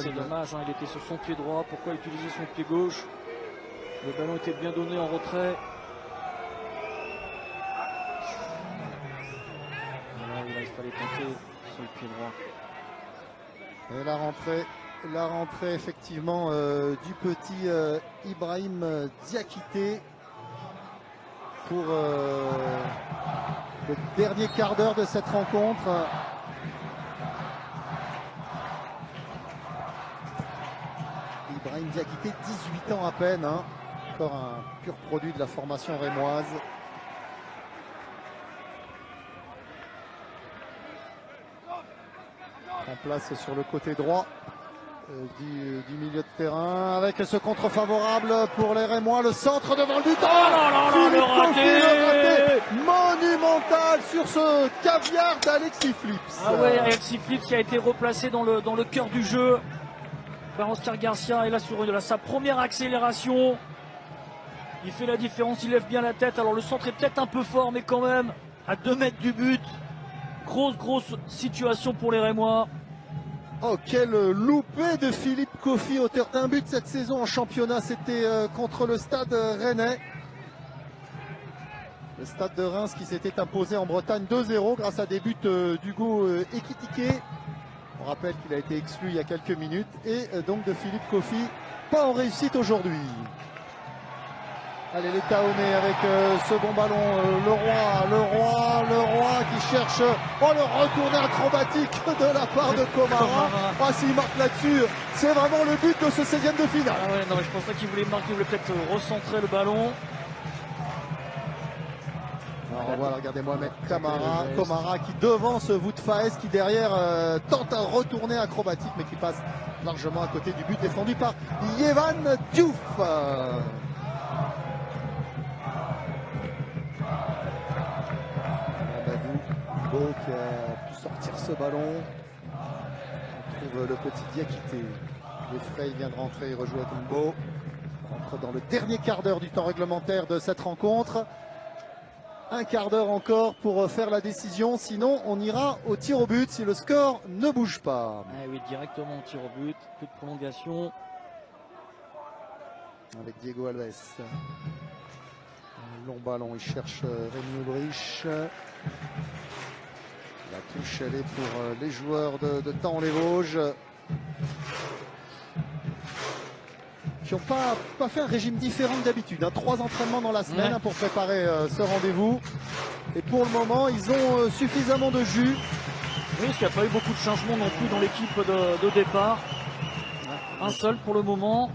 C'est dommage, il était sur son pied droit. Pourquoi utiliser son pied gauche? Le ballon était bien donné en retrait. Là, il fallait tenter sur le pied droit. Et la rentrée effectivement du petit Ibrahim Diakité pour le dernier quart d'heure de cette rencontre. Ibrahim Diakité, 18 ans à peine, encore un pur produit de la formation rémoise. En place sur le côté droit du milieu de terrain, avec ce contre favorable pour les Rémois, le centre devant le but. Le raté monumental sur ce caviar d'Alexis Flips. Alexis Flips qui a été replacé dans le cœur du jeu par Oscar Garcia, et là sur sa première accélération, il fait la différence, il lève bien la tête. Alors le centre est peut-être un peu fort, mais quand même à 2 mètres du but. Grosse situation pour les Rémois. Oh, quel loupé de Philippe Coffy, auteur d'un but cette saison en championnat. C'était contre le Stade Rennais. Le Stade de Reims qui s'était imposé en Bretagne 2-0 grâce à des buts d'Hugo Ekitike. On rappelle qu'il a été exclu il y a quelques minutes. Et donc de Philippe Coffy, pas en réussite aujourd'hui. Allez, les Taonais avec ce bon ballon, le roi qui cherche le retourné acrobatique de la part de Komara. S'il marque là-dessus, c'est vraiment le but de ce 16e de finale. Non, je pense pas qu'il voulait marquer, il voulait peut-être recentrer le ballon. Alors voilà, regardez Mohamed Komara qui devance Wout Faes, qui derrière tente un retourné acrobatique, mais qui passe largement à côté du but défendu par Yévan Diouf. Beau qui a pu sortir ce ballon. On trouve le petit Diakité. Les frais, il vient de rentrer, il rejoue à Tombo. On rentre dans le dernier quart d'heure du temps réglementaire de cette rencontre. Un quart d'heure encore pour faire la décision, sinon on ira au tir au but si le score ne bouge pas. Oui, directement au tir au but, plus de prolongation. Avec Diego Alves. Un long ballon, il cherche Rémi Aubrich. La touche, elle est pour les joueurs de Taon-les-Vosges, qui n'ont pas fait un régime différent que d'habitude. 3 entraînements dans la semaine pour préparer ce rendez-vous. Et pour le moment, ils ont suffisamment de jus. Oui, parce qu'il n'y a pas eu beaucoup de changements non plus dans l'équipe de départ. Un seul pour le moment.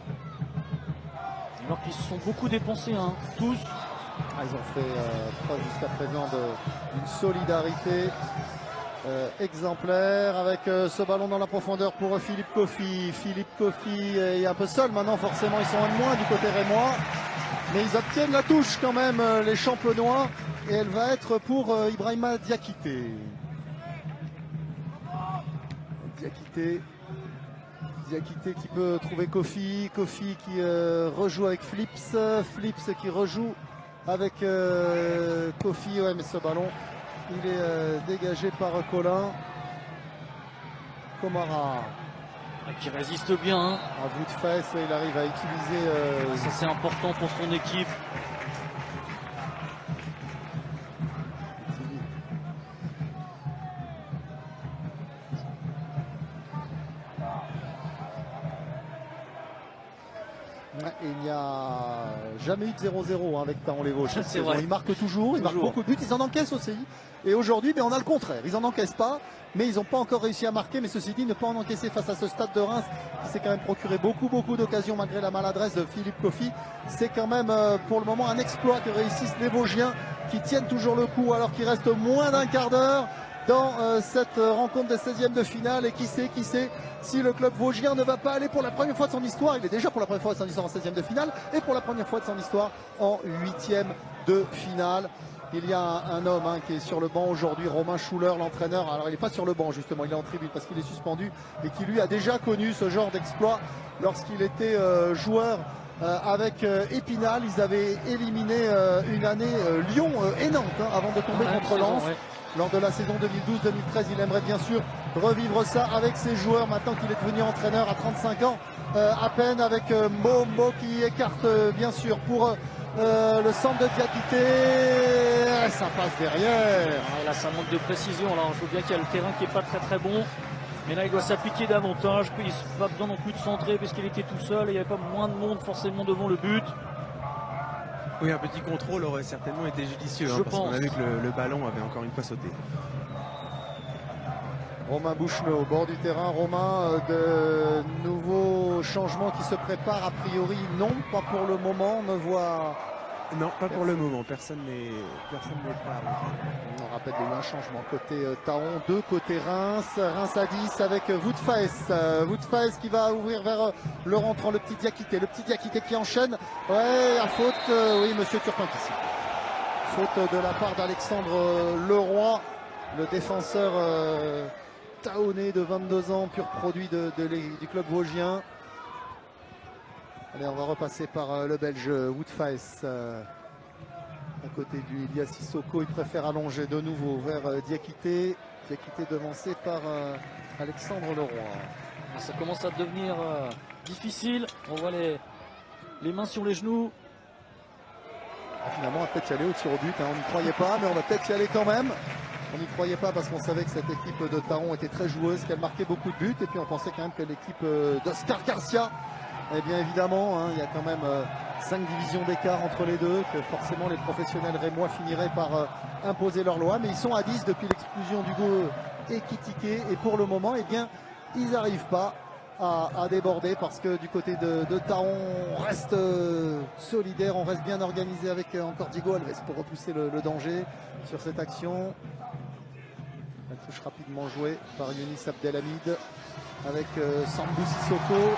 Alors qu'ils se sont beaucoup dépensés, tous. Ils ont fait preuve jusqu'à présent d'une solidarité. exemplaire avec ce ballon dans la profondeur pour Philippe Kofi. Philippe Kofi est un peu seul maintenant, forcément ils sont un de moins du côté rémois, mais ils obtiennent la touche quand même, les champenois, et elle va être pour Ibrahima Diakité. Diakité qui peut trouver Kofi, Kofi qui rejoue avec Flips, Flips qui rejoue avec Kofi, ouais, mais ce ballon il est dégagé par Colin. Komara qui résiste bien, hein. À bout de fesses, il arrive à utiliser ça c'est important pour son équipe. Il n'y a jamais eu de 0-0 avec Taon-les-Vosges. C'est vrai. Ils marquent toujours, ils marquent beaucoup de buts, ils en encaissent aussi. Et aujourd'hui, on a le contraire. Ils n'en encaissent pas, mais ils n'ont pas encore réussi à marquer. Mais ceci dit, ne pas en encaisser face à ce Stade de Reims, qui s'est quand même procuré beaucoup d'occasions malgré la maladresse de Philippe Kofi. C'est quand même pour le moment un exploit que réussissent les Vosgiens, qui tiennent toujours le coup alors qu'il reste moins d'un quart d'heure dans cette rencontre des 16e de finale. Et qui sait si le club vosgien ne va pas aller pour la première fois de son histoire, il est déjà pour la première fois de son histoire en 16e de finale, et pour la première fois de son histoire en 8e de finale. Il y a un homme qui est sur le banc aujourd'hui, Romain Schuller, l'entraîneur. Alors il n'est pas sur le banc justement, il est en tribune parce qu'il est suspendu, et qui lui a déjà connu ce genre d'exploit lorsqu'il était joueur avec Épinal. Ils avaient éliminé une année Lyon et Nantes avant de tomber contre Lens. Lors de la saison 2012-2013, il aimerait bien sûr revivre ça avec ses joueurs maintenant qu'il est devenu entraîneur à 35 ans à peine, avec Mo qui écarte bien sûr pour le centre de Diakité. Ça passe derrière. Là ça manque de précision. Alors il faut bien qu'il y a le terrain qui n'est pas très bon. Mais là il doit s'appliquer davantage. Il n'a pas besoin non plus de centrer puisqu'il était tout seul et il n'y avait pas moins de monde forcément devant le but. Oui, un petit contrôle aurait certainement été judicieux, parce qu'on a vu que le ballon avait encore une fois sauté. Romain Bouchelot au bord du terrain. Romain, de nouveaux changements qui se préparent. A priori, non, pas pour le moment. On ne voit... Non, pas pour le moment. Personne n'est prêt. On rappelle qu'il y a eu un changement côté Taon, 2 côté Reims. Reims à 10 avec Woutfaes. Woutfaes qui va ouvrir vers le rentrant, le petit Diakité. Le petit Diakité qui enchaîne. Ouais, à faute. Oui, monsieur Turpin qui siffle. Faute de la part d'Alexandre Leroy, le défenseur taonais de 22 ans, pur produit du club vosgien. Allez, on va repasser par le Belge Woutfaes. À côté du Elias Sissoko, il préfère allonger de nouveau vers Diakité. Diakité devancé par Alexandre Leroy. Ça commence à devenir difficile. On voit les mains sur les genoux. Finalement, on va peut-être y aller au tir au but. On n'y croyait pas, mais on va peut-être y aller quand même. On n'y croyait pas parce qu'on savait que cette équipe de Taon était très joueuse, qu'elle marquait beaucoup de buts. Et puis on pensait quand même que l'équipe d'Oscar Garcia, eh bien évidemment, il y a quand même 5 divisions d'écart entre les deux, que forcément les professionnels rémois finiraient par imposer leur loi. Mais ils sont à 10 depuis l'exclusion d'Hugo Ekitike. Et pour le moment, eh bien, ils n'arrivent pas à déborder parce que du côté de Taon, on reste solidaire, on reste bien organisé avec encore Diego Alves pour repousser le danger sur cette action. La touche rapidement jouée par Younis Abdelhamid avec Sambou Sissoko.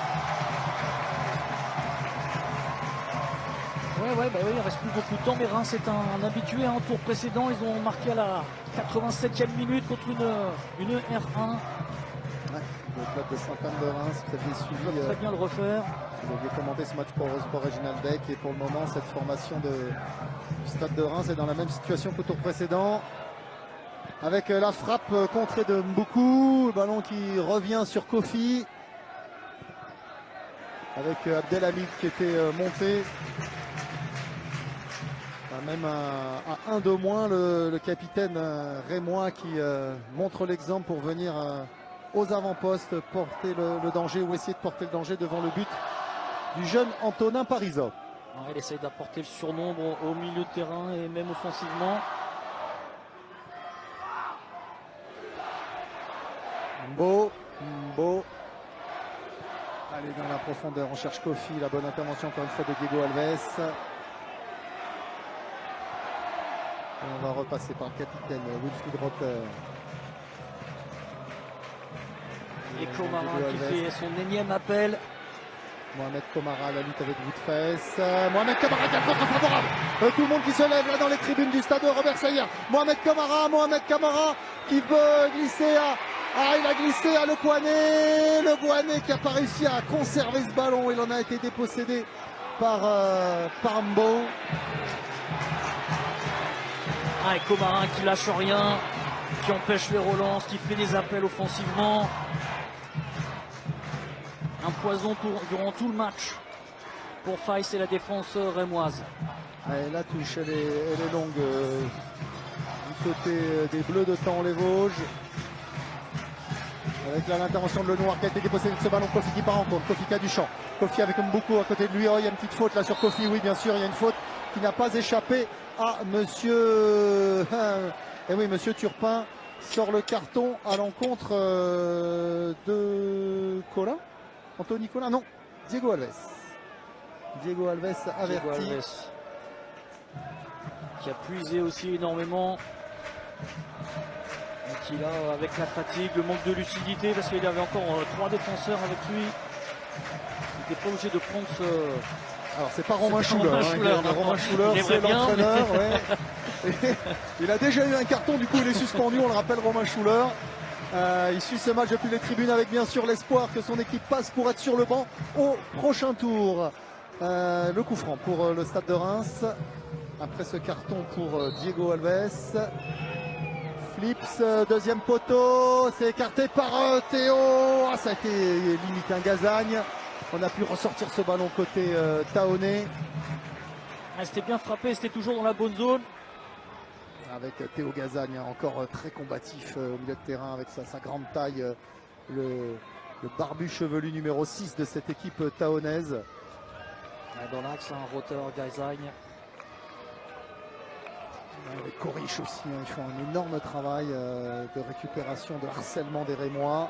Oui, il ne reste plus beaucoup de temps, mais Reims est un habitué. Un tour précédent, ils ont marqué à la 87e minute contre une R1. Le club de Sainte-Anne de Reims, vous aviez suivi. Très bien le refaire. Vous aviez commenté ce match pour Sport Réginald Beck, et pour le moment, cette formation du Stade de Reims est dans la même situation qu'au tour précédent. Avec la frappe contrée de Mboukou, le ballon qui revient sur Kofi. Avec Abdelhamid qui était monté. Même à 1 de moins, le capitaine rémois qui montre l'exemple pour venir aux avant-postes porter le danger, ou essayer de porter le danger devant le but du jeune Antonin Parisot. Il essaye d'apporter le surnombre au milieu de terrain et même offensivement. Mbo. Allez dans la profondeur, on cherche Kofi, la bonne intervention encore une fois de Diego Alves. Et on va repasser par le capitaine Wilfried Rother. Et Komara qui fait son énième appel. Mohamed Komara, la lutte avec Woodfess. Mohamed Komara qui a le contre favorable. Tout le monde qui se lève là dans les tribunes du stade Robert Sayer. Mohamed Kamara qui peut glisser à... Ah, il a glissé à Le Gouané qui n'a pas réussi à conserver ce ballon. Il en a été dépossédé par Mbo. Ah, et Komara qui lâche rien, qui empêche les relances, qui fait des appels offensivement. Un poison durant tout le match pour Faiss et la défense rémoise. Et la touche, elle est longue du côté des Bleus de Thaon-les-Vosges. Avec l'intervention de Lenoir qui a été dépossédé de ce ballon. Kofi qui part en compte. Kofi qui a du champ. Kofi avec beaucoup à côté de lui. Oh, il y a une petite faute là sur Kofi. Oui, bien sûr, il y a une faute qui n'a pas échappé à monsieur. Et oui, monsieur Turpin sort le carton à l'encontre de Colin. Anthony Colin, non. Diego Alves. Diego Alves averti. Diego Alves, qui a puisé aussi énormément. Et qui là, avec la fatigue, le manque de lucidité, parce qu'il y avait encore 3 défenseurs avec lui. Il n'était pas obligé de prendre ce... Alors c'est pas Romain Schuller, Romain Schuller, c'est bien, l'entraîneur. Mais... Ouais. Il a déjà eu un carton, du coup il est suspendu, on le rappelle, Romain Schuller. Il suit ce match depuis les tribunes avec bien sûr l'espoir que son équipe passe pour être sur le banc au prochain tour. Le coup franc pour le Stade de Reims. Après ce carton pour Diego Alves. Flips, deuxième poteau, c'est écarté par Théo. Ah, ça a été limite un gazagne. On a pu ressortir ce ballon côté Taonais. Ah, c'était bien frappé, c'était toujours dans la bonne zone. Avec Théo Gazagne, encore très combatif au milieu de terrain avec sa grande taille. Le barbu chevelu numéro 6 de cette équipe taonaise. Dans l'axe, un roteur Gazagne. Les Coriches aussi, hein, ils font un énorme travail de récupération, de harcèlement des Rémois.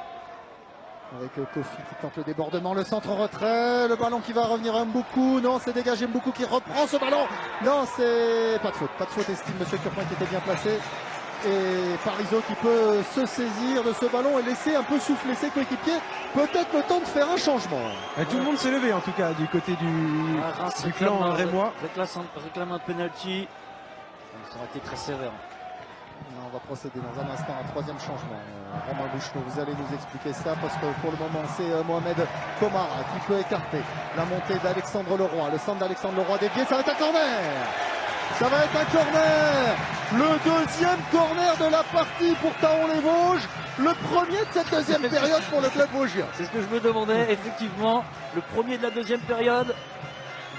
Avec Kofi qui tente le débordement, le centre-retrait, le ballon qui va revenir à Mboukou. Non, c'est dégagé, Mboukou qui reprend ce ballon. Non, c'est pas de faute, estime Monsieur Turpin qui était bien placé. Et Parisot qui peut se saisir de ce ballon et laisser un peu souffler ses coéquipiers. Peut-être le temps de faire un changement. Et tout le monde s'est levé en tout cas du côté du clan rémois. Réclame un penalty. Ça aurait été très sévère. On va procéder dans un instant à un troisième changement. Romain Bouchenot, vous allez nous expliquer ça parce que pour le moment c'est Mohamed Komara qui peut écarter la montée d'Alexandre Leroy. Le centre d'Alexandre Leroy dévié, ça va être un corner. Ça va être un corner. Le deuxième corner de la partie pour Thaon-les-Vosges. Le premier de cette deuxième période pour le club vosgien. C'est ce que je me demandais, effectivement. Le premier de la deuxième période.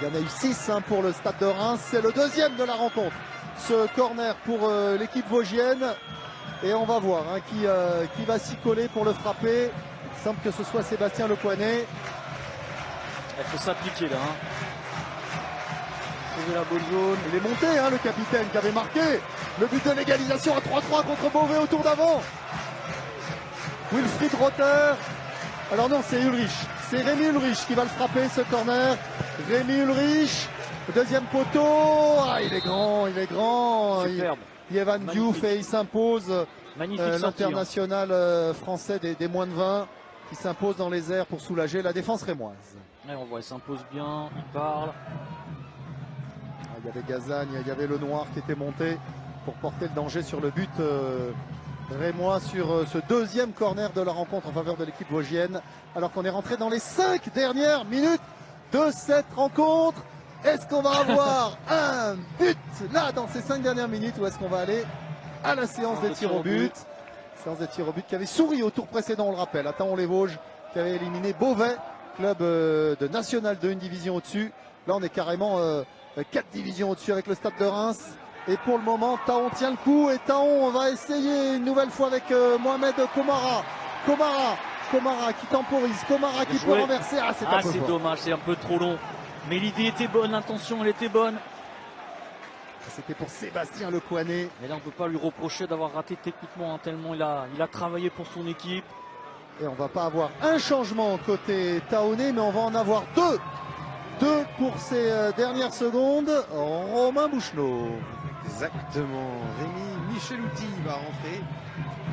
Il y en a eu 6 pour le Stade de Reims. C'est le deuxième de la rencontre. Ce corner pour l'équipe vosgienne. Et on va voir qui va s'y coller pour le frapper. Il semble que ce soit Sébastien Lecoinet. Il faut s'appliquer là. Trouver la bonne zone. Il est monté, le capitaine qui avait marqué le but de l'égalisation à 3-3 contre Beauvais au tour d'avant. Wilfried Rother. Alors non, c'est Ulrich. C'est Rémi Ulrich qui va le frapper, ce corner. Rémi Ulrich. Deuxième poteau, il est grand. Superbe. Yvan Diouf et il s'impose. Magnifique l'international français des moins de 20 qui s'impose dans les airs pour soulager la défense rémoise. Et on voit, il s'impose bien, il parle. Il y avait Gazagne, il y avait Lenoir qui était monté pour porter le danger sur le but rémois sur ce deuxième corner de la rencontre en faveur de l'équipe vosgienne. Alors qu'on est rentré dans les 5 dernières minutes de cette rencontre. Est-ce qu'on va avoir un but là dans ces 5 dernières minutes ou est-ce qu'on va aller à la séance des tirs au but? Séance des tirs au but qui avait souri au tour précédent, on le rappelle, à Thaon-les-Vosges, qui avait éliminé Beauvais, club de National 2, une division au-dessus. Là on est carrément 4 divisions au-dessus avec le Stade de Reims. Et pour le moment, Thaon tient le coup et Thaon va essayer une nouvelle fois avec Mohamed Komara. Komara qui temporise, Komara qui peut renverser. C'est dommage, c'est un peu trop long. Mais l'idée était bonne, l'intention elle était bonne. C'était pour Sébastien Lecoinet. Mais là on ne peut pas lui reprocher d'avoir raté techniquement, tellement il a travaillé pour son équipe. Et on va pas avoir un changement côté Thaonais, mais on va en avoir 2 2 pour ces dernières secondes. Romain Bouchenot. Exactement. Rémi Michelouti va rentrer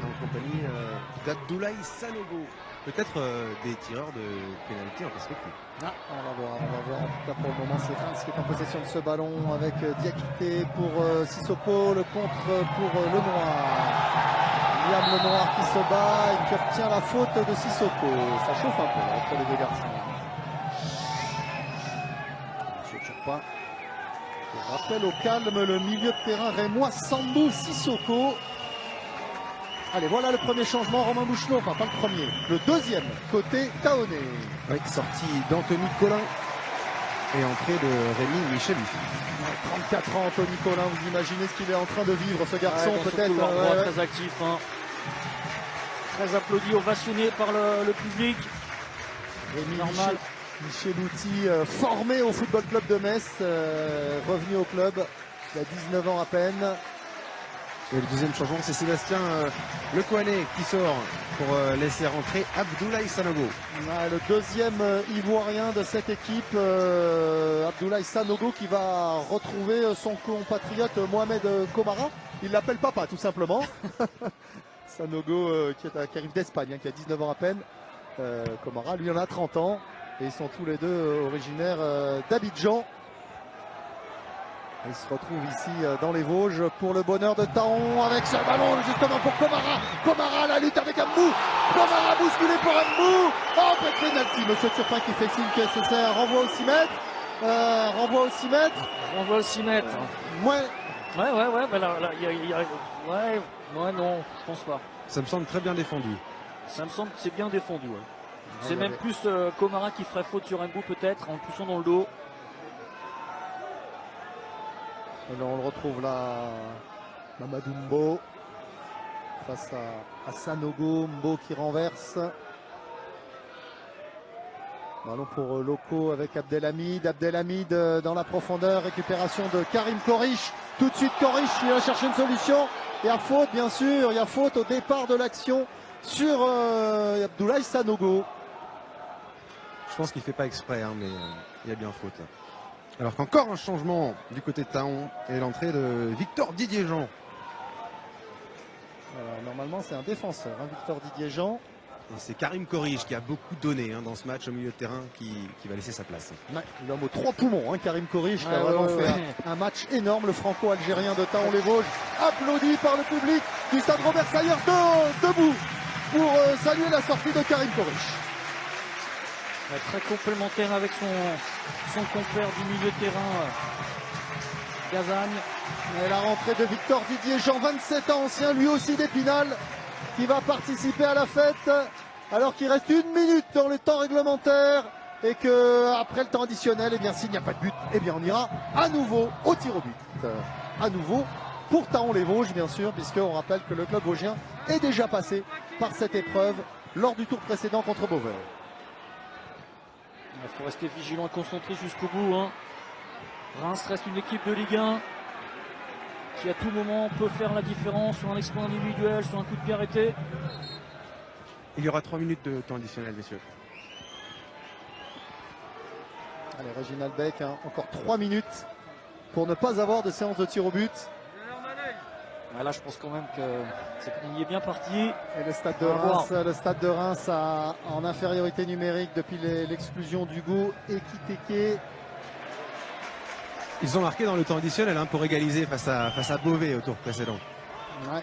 en compagnie d'Abdoulaye Sanogo. Peut-être des tireurs de pénalité en perspective. Ah, on va voir. En tout cas, pour le moment, c'est Reims qui est en possession de ce ballon avec Diakité pour Sissoko. Le contre pour Lenoir. Liam Lenoir qui se bat et qui obtient la faute de Sissoko. Ça chauffe un peu entre les deux garçons. Monsieur Turpin rappelle au calme le milieu de terrain rémois Sambou Sissoko. Allez, voilà le premier changement, Romain Bouchenot, enfin pas le premier, le deuxième côté Taoné. Oui, sortie d'Anthony Collin et entrée de Rémi Michelouti. 34 ans, Anthony Collin, vous imaginez ce qu'il est en train de vivre, ce garçon, peut-être. Très actif, hein. Très applaudi, ovationné par le public. Rémi normal. Michelouti, formé au Football Club de Metz, revenu au club, il a 19 ans à peine. Et le deuxième changement, c'est Sébastien Lecoanet qui sort pour laisser rentrer Abdoulaye Sanogo. Ouais, le deuxième ivoirien de cette équipe, Abdoulaye Sanogo, qui va retrouver son compatriote Mohamed Komara. Il l'appelle papa, tout simplement. Sanogo qui arrive d'Espagne, hein, qui a 19 ans à peine. Komara, lui, en a 30 ans. Et ils sont tous les deux originaires d'Abidjan. Il se retrouve ici dans les Vosges pour le bonheur de Taon avec ce ballon justement pour Komara. Komara, la lutte avec Ambou. Komara bousculé pour Ambou. Oh, pénalty. Monsieur Turpin qui fait signe que c'est un renvoi au 6 mètres. Renvoi au 6 mètres. Renvoi au 6 mètres. Ouais. Mais là, ouais, non, je pense pas. Ça me semble très bien défendu. Ça me semble que c'est bien défendu. Ouais. C'est même plus Komara qui ferait faute sur Ambou peut-être, en le poussant dans le dos. Et là, on le retrouve là, Mamadou Mbo face à Sanogo. Mbo qui renverse. Ballon pour Loco avec Abdelhamid. Abdelhamid dans la profondeur. Récupération de Karim Korish. Tout de suite Korish qui va chercher une solution. Il y a faute bien sûr. Il y a faute au départ de l'action sur Abdoulaye Sanogo. Je pense qu'il ne fait pas exprès, hein, mais il y a bien faute là. Alors qu'encore un changement du côté de Taon et l'entrée de Victor Didier-Jean. Normalement c'est un défenseur, hein, Victor Didier-Jean. Et c'est Karim Korish qui a beaucoup donné dans ce match au milieu de terrain qui va laisser sa place. Ouais, l'homme aux 3 poumons, hein, Karim Korish, qui a vraiment fait un match énorme. Le franco-algérien de Taon-les-Vosges, applaudi par le public du stade Robert Sayer, debout pour saluer la sortie de Karim Korish. Très complémentaire avec son compère du milieu de terrain, Gazagne. Et la rentrée de Victor Didier-Jean, 27 ans, ancien lui aussi d'Épinal, qui va participer à la fête alors qu'il reste 1 minute dans le temps réglementaire et que après le temps additionnel, eh bien s'il n'y a pas de but, eh bien on ira à nouveau au tir au but. À nouveau pour Taon-les-Vosges bien sûr, puisqu'on rappelle que le club vosgien est déjà passé par cette épreuve lors du tour précédent contre Beauvais. Il faut rester vigilant et concentré jusqu'au bout. Hein. Reims reste une équipe de Ligue 1 qui à tout moment peut faire la différence sur un exploit individuel, sur un coup de pied arrêté. Il y aura 3 minutes de temps additionnel, messieurs. Allez, Réginald Beck, hein, encore 3 minutes pour ne pas avoir de séance de tir au but. Là, je pense quand même qu'on y est bien parti. Et le stade de Reims en infériorité numérique depuis l'exclusion d'Hugo Ekiteke. Ils ont marqué dans le temps additionnel pour égaliser face à Beauvais au tour précédent.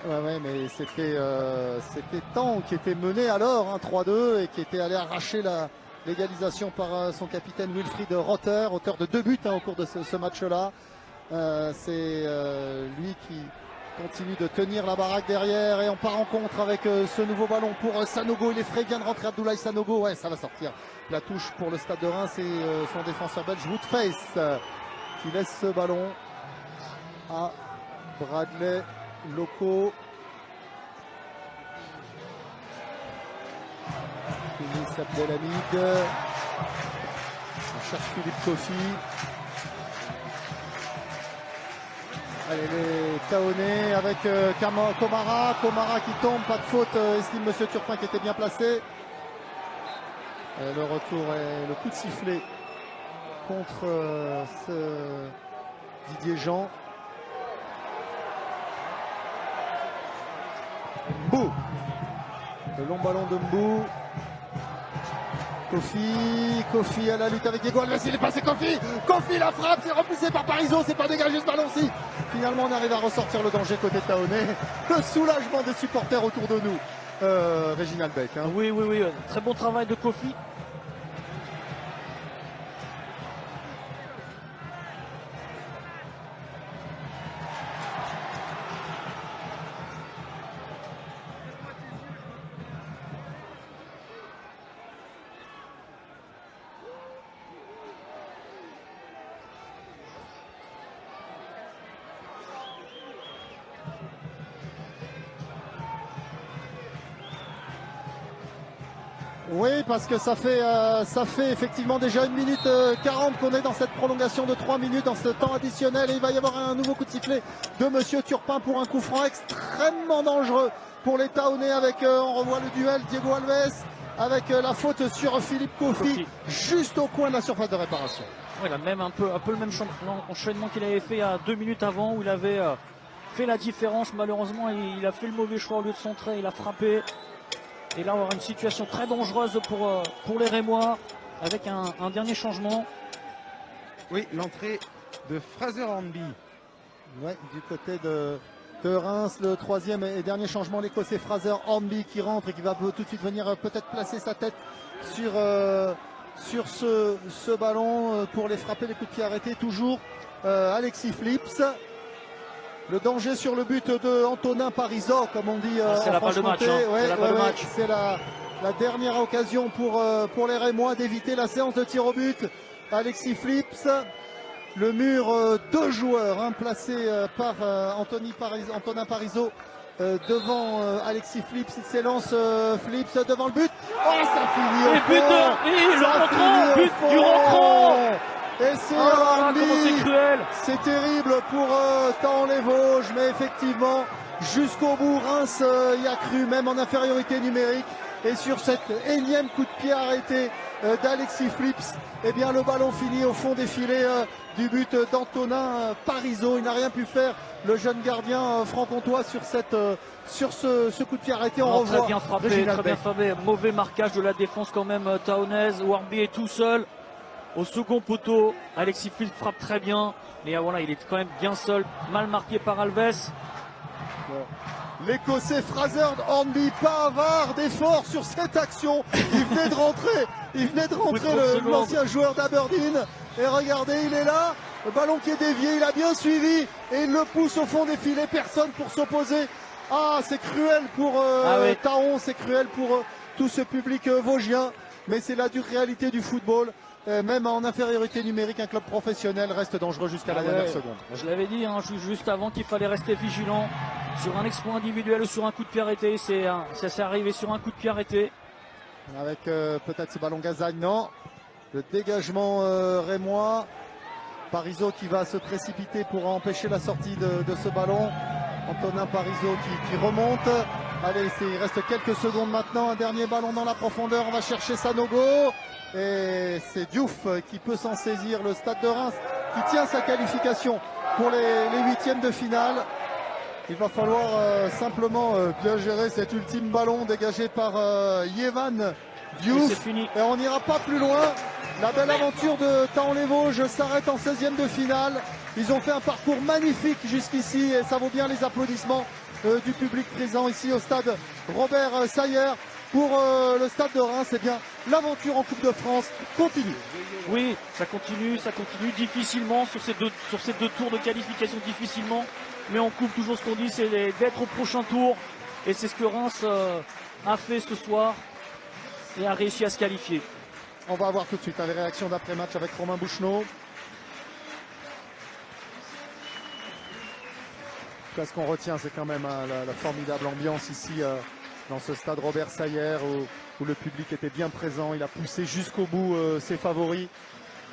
Ouais, mais c'était Taon qui était mené alors 3-2 et qui était allé arracher l'égalisation par son capitaine Wilfried Rotter, auteur de 2 buts au cours de ce match-là. C'est lui qui continue de tenir la baraque derrière et on part en contre avec ce nouveau ballon pour Sanogo. Il est frais, vient de rentrer Abdoulaye Sanogo. Ouais, ça va sortir. La touche pour le stade de Reims et son défenseur belge Woodface qui laisse ce ballon à Bradley Loco. Finis Abdelhamid. On cherche Philippe Kofi. Allez, les Taonais avec Komara. Komara qui tombe, pas de faute, estime Monsieur Turpin qui était bien placé. Et le retour et le coup de sifflet contre Didier Jean. Mbou. Le long ballon de Mbou. Kofi à la lutte avec Diego Alves, il est passé Kofi, la frappe, c'est repoussé par Parizeau, c'est pas dégagé ce ballon-ci. Finalement on arrive à ressortir le danger côté Taonais. Le soulagement des supporters autour de nous. Réginald Beck. Hein. Oui, très bon travail de Kofi. Oui, parce que ça fait effectivement déjà 1 minute 40 qu'on est dans cette prolongation de 3 minutes dans ce temps additionnel et il va y avoir un nouveau coup de sifflet de Monsieur Turpin pour un coup franc extrêmement dangereux pour les Taonais avec, on revoit le duel, Diego Alves avec la faute sur Philippe Kofi juste au coin de la surface de réparation. Oui, il a même un peu le même enchaînement qu'il avait fait il y a 2 minutes avant où il avait fait la différence. Malheureusement, il a fait le mauvais choix au lieu de centrer, il a frappé. Et là, on va avoir une situation très dangereuse pour les Rémois avec un dernier changement. Oui, l'entrée de Fraser Hornby. Ouais, du côté de Reims, le troisième et dernier changement, l'Écossais Fraser Hornby qui rentre et qui va tout de suite venir peut-être placer sa tête sur ce ballon pour les frapper, les coups de pied arrêtés. Toujours Alexis Flips. Le danger sur le but de Antonin Parizeau, comme on dit c'est la balle de match. C'est la dernière occasion pour les Rémois d'éviter la séance de tir au but. Alexis Flips, le mur, 2 joueurs placés par Antonin Parizeau devant Alexis Flips. Il s'élance Flips devant le but. Oh, ça finit au fond. But du rentrant. Et c'est cruel. C'est terrible pour Thaon-les-Vosges, mais effectivement, jusqu'au bout, Reims y a cru, même en infériorité numérique. Et sur cet énième coup de pied arrêté d'Alexis Flips, eh bien, le ballon finit au fond des filets du but d'Antonin Parizeau. Il n'a rien pu faire, le jeune gardien franc-comtois, sur ce coup de pied arrêté. On revoit très bien frappé. Mauvais marquage de la défense quand même taonaise. Hornby est tout seul. Au second poteau, Alexis Flips frappe très bien, mais voilà, il est quand même bien seul, mal marqué par Alves. L'Écossais Fraser Hornby, pas avare d'effort sur cette action. Il venait de rentrer, l'ancien joueur d'Aberdeen. Et regardez, il est là, le ballon qui est dévié, il a bien suivi et il le pousse au fond des filets, personne pour s'opposer. Ah, c'est cruel pour Thaon, c'est cruel pour tout ce public vosgien, mais c'est la dure réalité du football. Même en infériorité numérique, un club professionnel reste dangereux jusqu'à la dernière seconde. Je l'avais dit juste avant qu'il fallait rester vigilant sur un exploit individuel ou sur un coup de pied arrêté. Ça s'est arrivé sur un coup de pied arrêté. Avec peut-être ce ballon Gazagne, non. Le dégagement rémois. Parizeau qui va se précipiter pour empêcher la sortie de ce ballon. Antonin Parizeau qui remonte. Allez, il reste quelques secondes maintenant. Un dernier ballon dans la profondeur. On va chercher Sanogo. Et c'est Diouf qui peut s'en saisir. Le Stade de Reims qui tient sa qualification pour les huitièmes de finale. Il va falloir simplement bien gérer cet ultime ballon dégagé par Yévan Diouf. Et on n'ira pas plus loin. La belle aventure de Thaon-les-Vosges s'arrête en 16e de finale. Ils ont fait un parcours magnifique jusqu'ici et ça vaut bien les applaudissements du public présent ici au stade Robert Sayer. Pour le Stade de Reims, eh bien, l'aventure en Coupe de France continue. Oui, ça continue difficilement sur ces deux tours de qualification, difficilement. Mais on coupe toujours ce qu'on dit, c'est d'être au prochain tour. Et c'est ce que Reims a fait ce soir et a réussi à se qualifier. On va avoir tout de suite les réactions d'après-match avec Romain Bouchenot. Ce qu'on retient, c'est quand même la formidable ambiance ici dans ce stade Robert Sayer où le public était bien présent. Il a poussé jusqu'au bout ses favoris.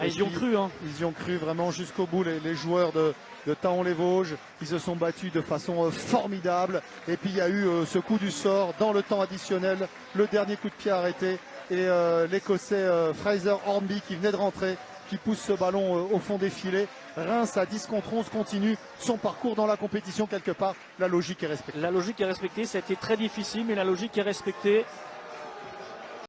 Ils y ont cru. Ils y ont cru vraiment jusqu'au bout, les joueurs de Thaon-les-Vosges. Ils se sont battus de façon formidable. Et puis il y a eu ce coup du sort dans le temps additionnel, le dernier coup de pied arrêté. Et l'Écossais Fraser Hornby qui venait de rentrer, qui pousse ce ballon au fond des filets. Reims à 10 contre 11 continue son parcours dans la compétition quelque part. La logique est respectée. La logique est respectée, ça a été très difficile, mais la logique est respectée.